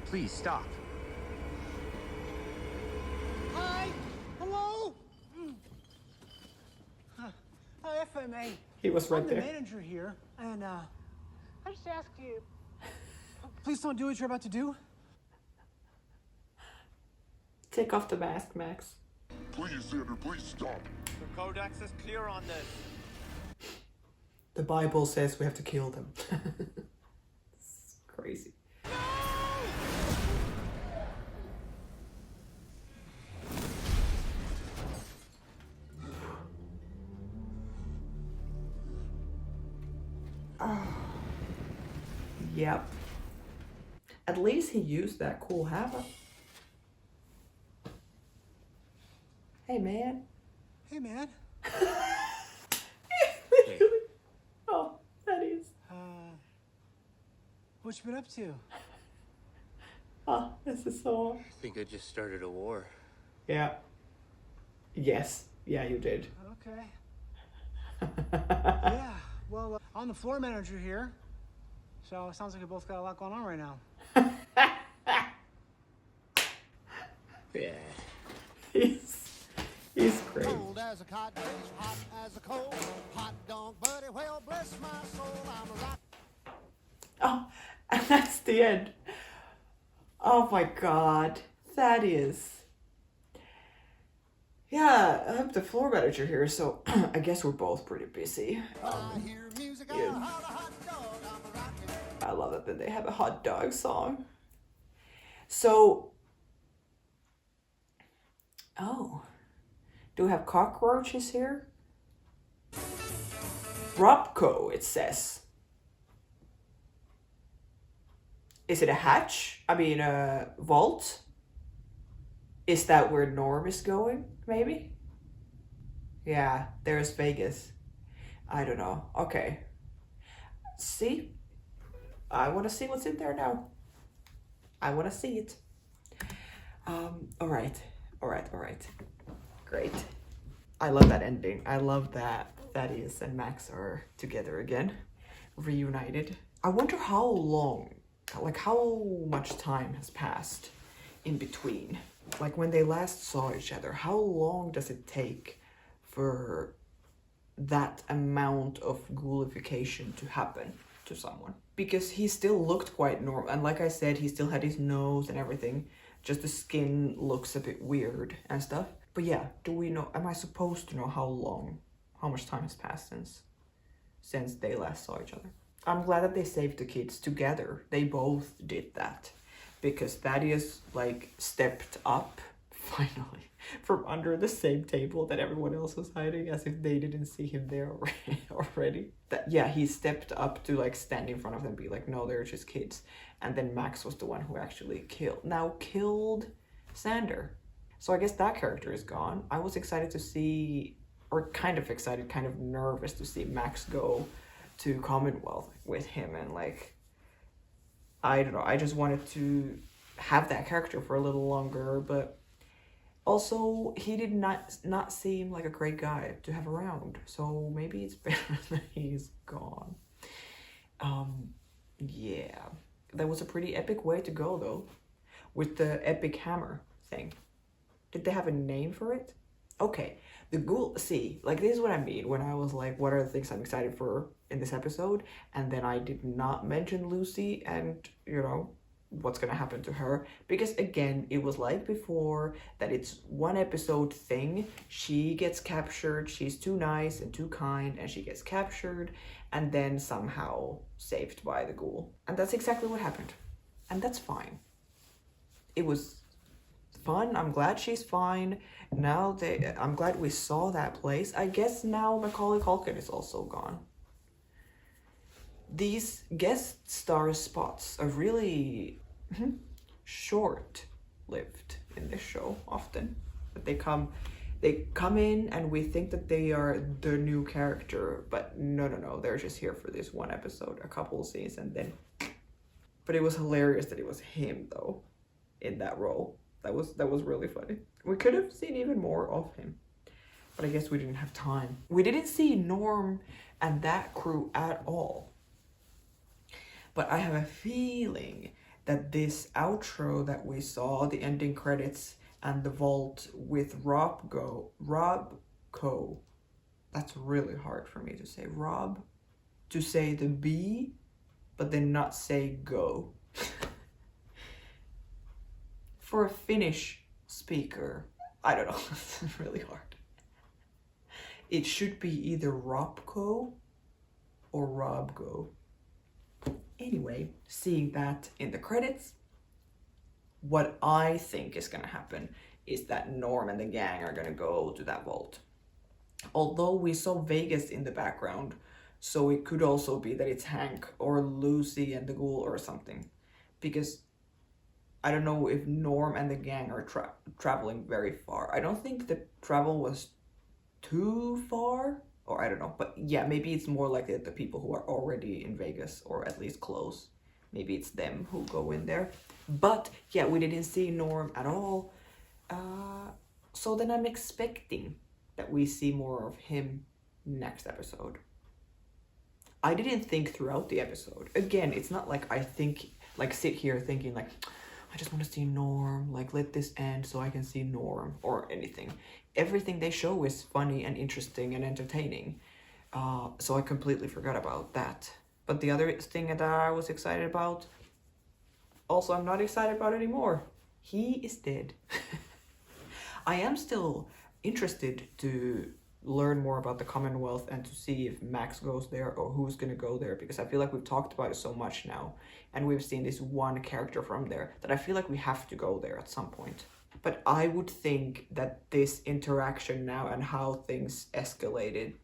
Please stop. Hi! Hello! Hi, if I may. He was right I'm there. the manager here, and I just ask you, please don't do what you're about to do. Take off the mask, Max. Please, Xander, please stop. The codex is clear on this. The Bible says we have to kill them. It's crazy. Yep. At least he used that cool hammer. Hey, man. Hey, man. Oh, that is. What you been up to? Oh, this is so. I think I just started a war. Yeah. Yes. Yeah, you did. Okay. Yeah, well, I'm the floor manager here. So it sounds like we both got a lot going on right now. Yeah. He's great. Cold as a cottage, hot as a coal. Hot dog, buddy, well, bless my soul. I'm a rock. Oh, and that's the end. Oh my god. Thaddeus. Yeah, I'm the floor manager here, so I guess we're both pretty busy. Yeah. I love it that they have a hot dog song. So, oh, do we have cockroaches here? Robco, it says. Is it a hatch? I mean, a vault? Is that where Norm is going, maybe? Yeah, there's Vegas. I don't know. Okay. See? I want to see what's in there now. I want to see it. All right. Great. I love that ending. I love that Thaddeus and Max are together again, reunited. I wonder how long, like how much time has passed in between. Like when they last saw each other, how long does it take for that amount of ghoulification to happen to someone? Because he still looked quite normal, and like I said, he still had his nose and everything, just the skin looks a bit weird and stuff. But yeah, do we know, am I supposed to know how much time has passed since they last saw each other? I'm glad that they saved the kids together. They both did that. Because Thaddeus, like, stepped up, finally, from under the same table that everyone else was hiding, as if they didn't see him there already. Yeah, he stepped up to, like, stand in front of them and be like, no, they're just kids. And then Max was the one who actually killed Sander. So I guess that character is gone. I was excited to see, or kind of excited, kind of nervous to see Max go to Commonwealth with him, and like, I don't know, I just wanted to have that character for a little longer, but also he did not seem like a great guy to have around, so maybe it's better that he's gone. Yeah, that was a pretty epic way to go though, with the epic hammer thing. Did they have a name for it? Okay, the ghoul, see, like this is what I mean when I was like, what are the things I'm excited for in this episode? And then I did not mention Lucy and, you know, what's gonna happen to her. Because again, it was like before, that it's one episode thing. She gets captured, she's too nice and too kind, and she gets captured, and then somehow saved by the ghoul. And that's exactly what happened. And that's fine. It was fun. I'm glad she's fine. I'm glad we saw that place. I guess now Macaulay Culkin is also gone. These guest star spots are really short-lived in this show often. But they come in and we think that they are the new character, but no, they're just here for this one episode, a couple of scenes, and then. But it was hilarious that it was him though, in that role. That was really funny. We could have seen even more of him, but I guess we didn't have time. We didn't see Norm and that crew at all. But I have a feeling that this outro that we saw, the ending credits and the vault with Robco, that's really hard for me to say. To say the B, but then not say go. For a Finnish speaker, I don't know, it's really hard. It should be either Robco or Robgo. Anyway, seeing that in the credits, what I think is gonna happen is that Norm and the gang are gonna go to that vault. Although we saw Vegas in the background, so it could also be that it's Hank or Lucy and the ghoul or something. Because I don't know if Norm and the gang are traveling very far. I don't think the travel was too far, or I don't know. But yeah, maybe it's more likely that the people who are already in Vegas, or at least close, maybe it's them who go in there. But yeah, we didn't see Norm at all. So then I'm expecting that we see more of him next episode. I didn't think throughout the episode. Again, it's not like I sit here thinking like, I just want to see Norm, like let this end so I can see Norm or anything. Everything they show is funny and interesting and entertaining. So I completely forgot about that. But the other thing that I was excited about, also I'm not excited about anymore. He is dead. I am still interested to learn more about the Commonwealth and to see if Max goes there or who's gonna go there, because I feel like we've talked about it so much now and we've seen this one character from there that I feel like we have to go there at some point. But I would think that this interaction now and how things escalated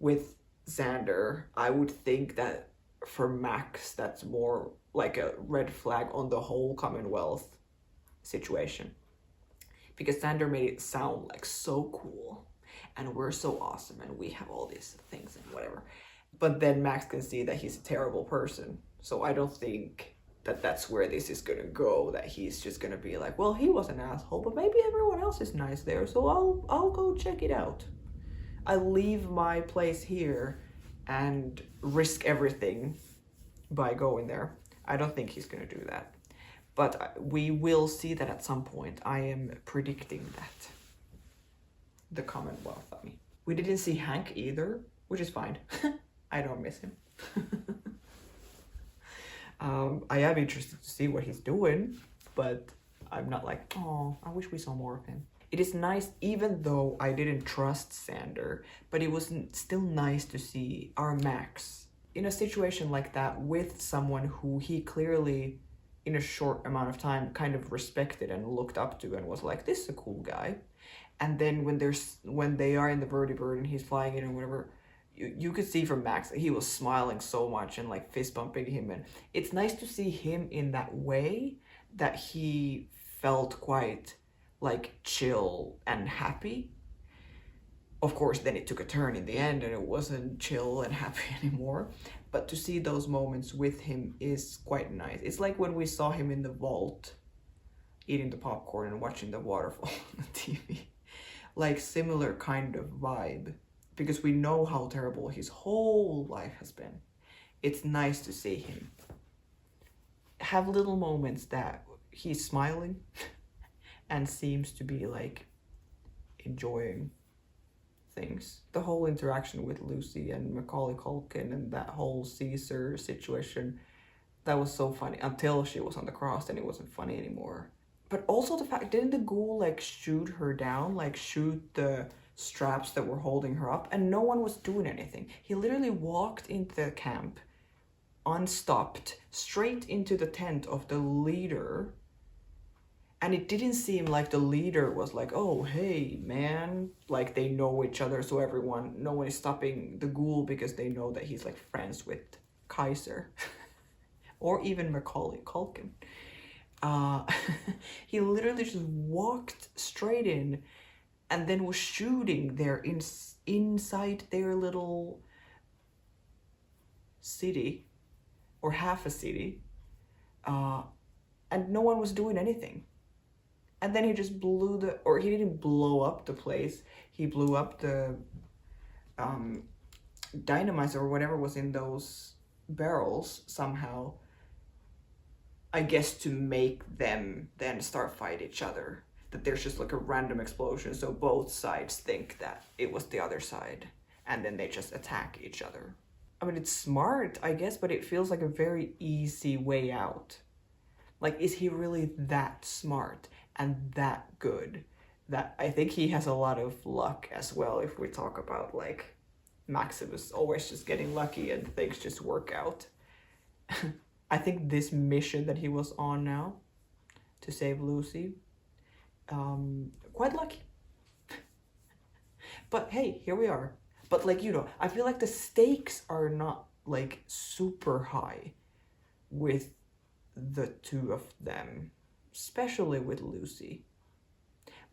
with Xander, I would think that for Max that's more like a red flag on the whole Commonwealth situation, because Xander made it sound like so cool and we're so awesome and we have all these things and whatever. But then Max can see that he's a terrible person. So I don't think that that's where this is gonna go, that he's just gonna be like, well, he was an asshole, but maybe everyone else is nice there, so I'll go check it out. I leave my place here and risk everything by going there. I don't think he's gonna do that. But we will see that at some point. I am predicting that. The Commonwealth, I mean. We didn't see Hank either, which is fine. I don't miss him. I am interested to see what he's doing, but I'm not like, oh, I wish we saw more of him. It is nice, even though I didn't trust Xander, but it was still nice to see our Max in a situation like that with someone who he clearly, in a short amount of time, kind of respected and looked up to and was like, this is a cool guy. And then when they are in the vertibird and he's flying in or whatever, you could see from Max that he was smiling so much and like fist bumping him, and it's nice to see him in that way, that he felt quite like chill and happy. Of course, then it took a turn in the end and it wasn't chill and happy anymore. But to see those moments with him is quite nice. It's like when we saw him in the vault eating the popcorn and watching the waterfall on the TV. Like similar kind of vibe, because we know how terrible his whole life has been. It's nice to see him have little moments that he's smiling and seems to be like enjoying things. The whole interaction with Lucy and Macaulay Culkin and that whole Caesar situation, that was so funny until she was on the cross and it wasn't funny anymore. But also the fact, didn't the ghoul like shoot her down, like shoot the straps that were holding her up, and no one was doing anything? He literally walked into the camp unstopped straight into the tent of the leader And it didn't seem like the leader was like, oh, hey, man, like they know each other, so no one is stopping the ghoul because they know that he's like friends with Kaiser or even Macaulay Culkin. He literally just walked straight in and then was shooting inside their little city or half a city, and no one was doing anything. And then he just he didn't blow up the place. He blew up the dynamite or whatever was in those barrels somehow. I guess to make them then start fight each other. That there's just like a random explosion, so both sides think that it was the other side. And then they just attack each other. I mean, it's smart, I guess, but it feels like a very easy way out. Like, is he really that smart and that good? That I think he has a lot of luck as well, if we talk about like Maximus always just getting lucky and things just work out. I think this mission that he was on now to save Lucy, quite lucky. But hey, here we are. But like, you know, I feel like the stakes are not like super high with the two of them, especially with Lucy.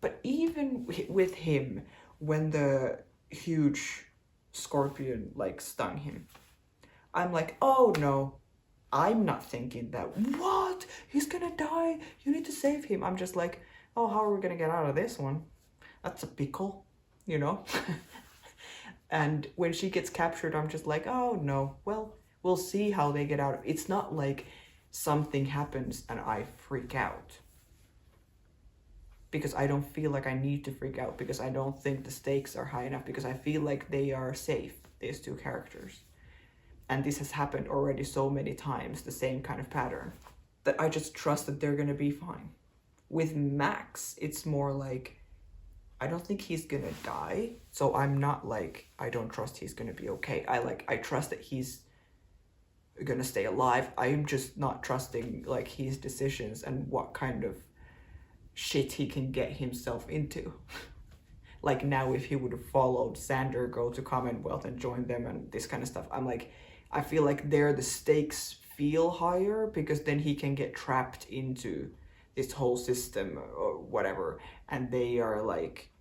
But even with him, when the huge scorpion like stung him, I'm like, oh no, I'm not thinking that, what? He's gonna die, you need to save him. I'm just like, oh, how are we gonna get out of this one? That's a pickle, you know? And when she gets captured, I'm just like, oh no, well, we'll see how they get out. It's not like something happens and I freak out. Because I don't feel like I need to freak out, because I don't think the stakes are high enough, because I feel like they are safe, these two characters. And this has happened already so many times, the same kind of pattern, that I just trust that they're gonna be fine. With Max, it's more like, I don't think he's gonna die, so I'm not like, I don't trust he's gonna be okay. I trust that he's gonna stay alive. I'm just not trusting like his decisions and what kind of shit he can get himself into. Like now, if he would have followed Sander go to Commonwealth and join them and this kind of stuff, I'm like, I feel like there the stakes feel higher, because then he can get trapped into this whole system or whatever, and they are like,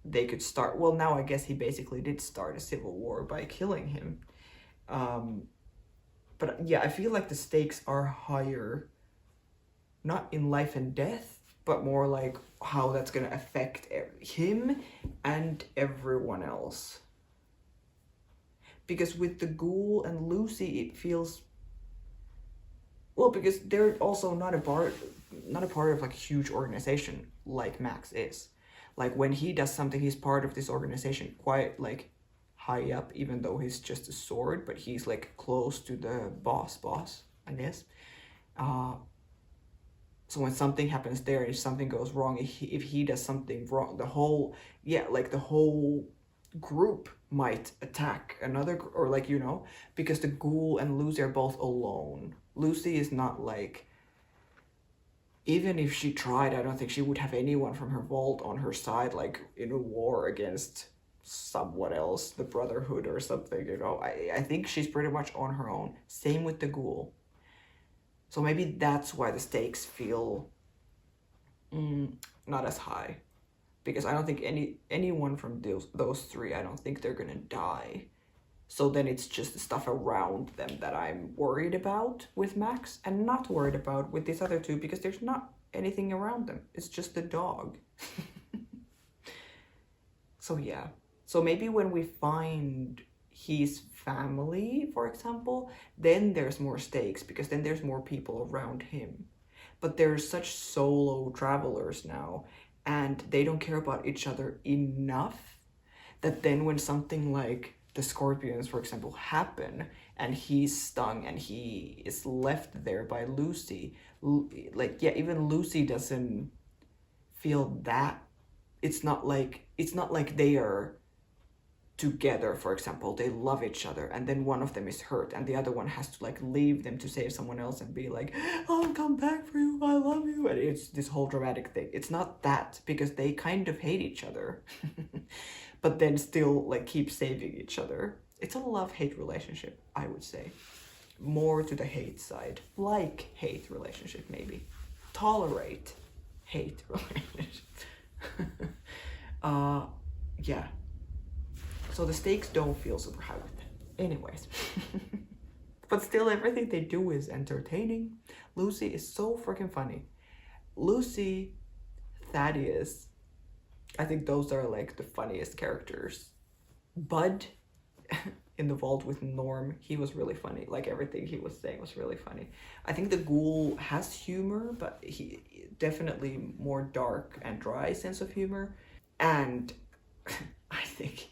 they could start, well, now I guess he basically did start a civil war by killing him. But yeah, I feel like the stakes are higher, not in life and death, but more like how that's gonna affect him and everyone else. Because with the ghoul and Lucy, it feels, well, because they're also not a part of like a huge organization like Max is. Like when he does something, he's part of this organization quite like high up, even though he's just a sword, but he's like close to the boss, I guess. So when something happens there, if something goes wrong, if he does something wrong, the whole group might attack another, or like, you know, because the ghoul and Lucy are both alone. Lucy is not like, even if she tried, I don't think she would have anyone from her vault on her side, like in a war against someone else, the Brotherhood or something, you know. I think she's pretty much on her own. Same with the ghoul. So maybe that's why the stakes feel not as high. Because I don't think anyone from those three, I don't think they're gonna die. So then it's just the stuff around them that I'm worried about with Max, and not worried about with these other two, because there's not anything around them. It's just the dog. So yeah. So maybe when we find his family, for example, then there's more stakes, because then there's more people around him. But there's such solo travelers now, and they don't care about each other enough, that then when something like the scorpions, for example, happen, and he's stung and he is left there by Lucy, like, yeah, even Lucy doesn't feel that. It's not like they are together, for example, they love each other, and then one of them is hurt and the other one has to like leave them to save someone else and be like, I'll come back for you, I love you, and it's this whole dramatic thing. It's not that, because they kind of hate each other but then still like keep saving each other. It's a love-hate relationship, I would say. More to the hate side, like hate relationship maybe. Tolerate hate relationship. Yeah. So the stakes don't feel super high with them. Anyways. But still, everything they do is entertaining. Lucy is so freaking funny. Lucy, Thaddeus, I think those are like the funniest characters. Bud in the vault with Norm, he was really funny. Like everything he was saying was really funny. I think the ghoul has humor, but he definitely more dark and dry sense of humor. And I think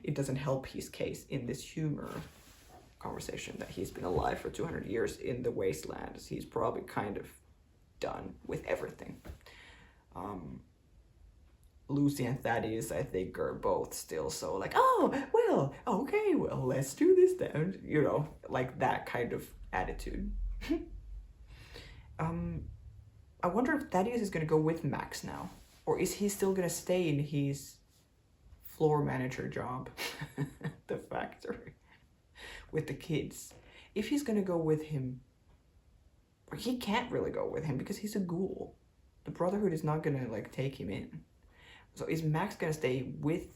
it doesn't help his case in this humor conversation that he's been alive for 200 years in the wastelands. He's probably kind of done with everything. Lucy and Thaddeus, I think, are both still so like, oh, well, okay, well, let's do this then. You know, like that kind of attitude. I wonder if Thaddeus is going to go with Max now. Or is he still going to stay in his floor manager job, the factory, with the kids? If he's going to go with him, or he can't really go with him because he's a ghoul. The Brotherhood is not going to like take him in. So is Max going to stay with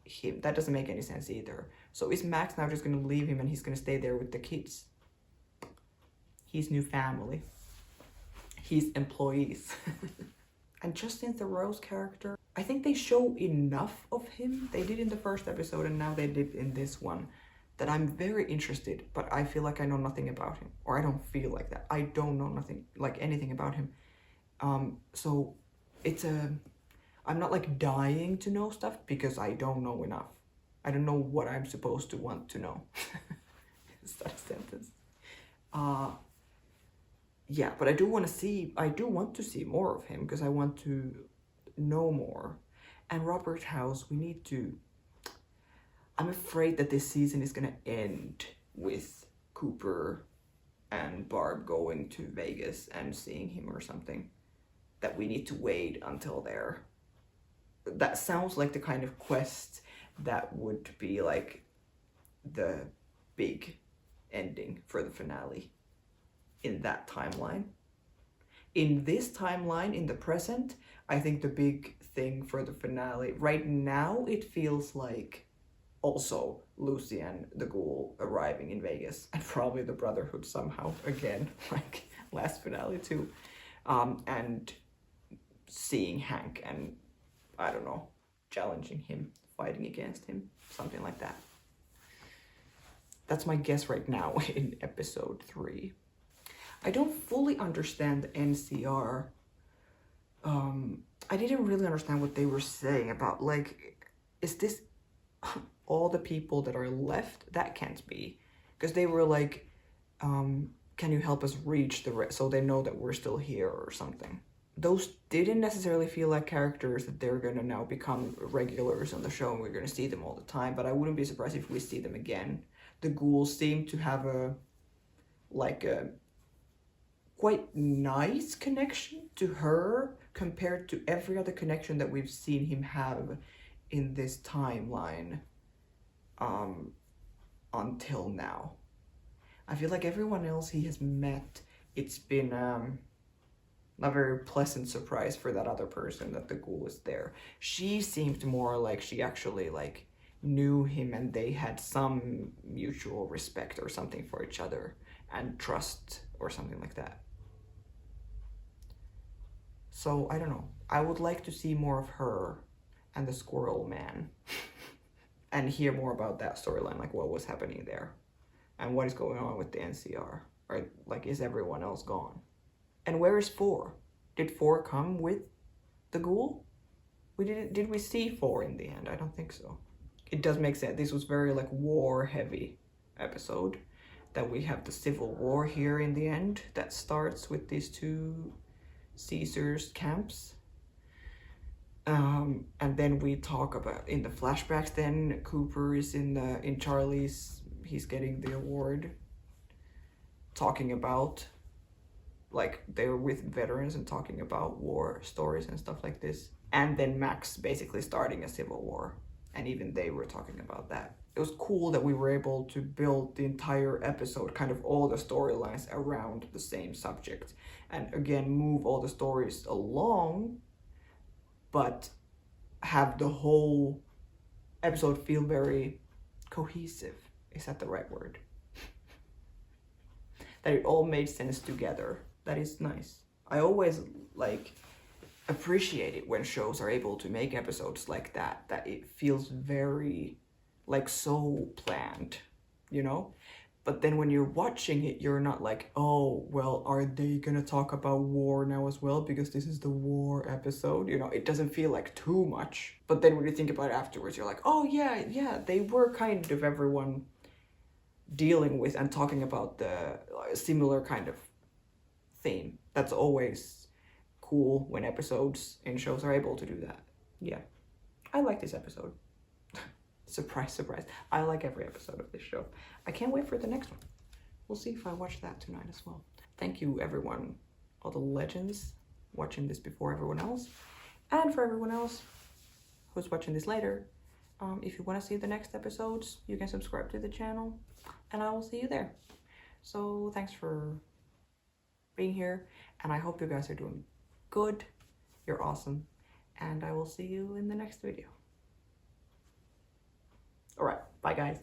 him? That doesn't make any sense either. So is Max now just going to leave him and he's going to stay there with the kids? His new family. His employees. And Justin Theroux's character, I think they show enough of him. They did in the first episode and now they did in this one, that I'm very interested, but I feel like I know nothing about him. Or I don't feel like that. I don't know anything about him. So it's I'm not like dying to know stuff because I don't know enough. I don't know what I'm supposed to want to know. Is that a sentence? Yeah, but I do want to see more of him because I want to know more. And Robert House, I'm afraid that this season is going to end with Cooper and Barb going to Vegas and seeing him or something. That we need to wait until there. That sounds like the kind of quest that would be like the big ending for the finale in that timeline. In this timeline, in the present, I think the big thing for the finale, right now it feels like also Lucy and the ghoul arriving in Vegas, and probably the Brotherhood somehow again, like last finale too, and seeing Hank and, I don't know, challenging him, fighting against him, something like that. That's my guess right now in episode 3. I don't fully understand the NCR. I didn't really understand what they were saying about, like, is this all the people that are left? That can't be. Because they were like, can you help us reach the rest so they know that we're still here or something. Those didn't necessarily feel like characters that they're gonna now become regulars on the show and we're gonna see them all the time, but I wouldn't be surprised if we see them again. The ghouls seem to have a quite nice connection to her compared to every other connection that we've seen him have in this timeline until now. I feel like everyone else he has met, it's been a very pleasant surprise for that other person that the ghoul is there. She seemed more like she actually like knew him and they had some mutual respect or something for each other and trust or something like that. So I don't know. I would like to see more of her and the Squirrel Man and hear more about that storyline, like what was happening there and what is going on with the NCR. Or like, is everyone else gone? And where is 4? Did 4 come with the ghoul? Did we see 4 in the end? I don't think so. It does make sense. This was very like war heavy episode. That we have the civil war here in the end that starts with these 2 Caesar's camps. And then we talk about in the flashbacks. Then Cooper is in Charlie's. He's getting the award. Talking about, like, they're with veterans and talking about war stories and stuff like this. And then Max basically starting a civil war, and even they were talking about that. It was cool that we were able to build the entire episode, kind of all the storylines around the same subject, and again move all the stories along, but have the whole episode feel very cohesive. Is that the right word? That it all made sense together. That is nice. I always like appreciate it when shows are able to make episodes like that, that it feels very like so planned, you know? But then when you're watching it, you're not like, oh, well, are they gonna talk about war now as well? Because this is the war episode, you know? It doesn't feel like too much. But then when you think about it afterwards, you're like, oh yeah, they were kind of everyone dealing with and talking about the similar kind of theme. That's always cool when episodes in shows are able to do that. Yeah, I like this episode. Surprise, surprise. I like every episode of this show. I can't wait for the next one. We'll see if I watch that tonight as well. Thank you, everyone, all the legends watching this before everyone else. And for everyone else who's watching this later, if you want to see the next episodes, you can subscribe to the channel, and I will see you there. So thanks for being here, and I hope you guys are doing good. You're awesome, and I will see you in the next video. All right, bye guys.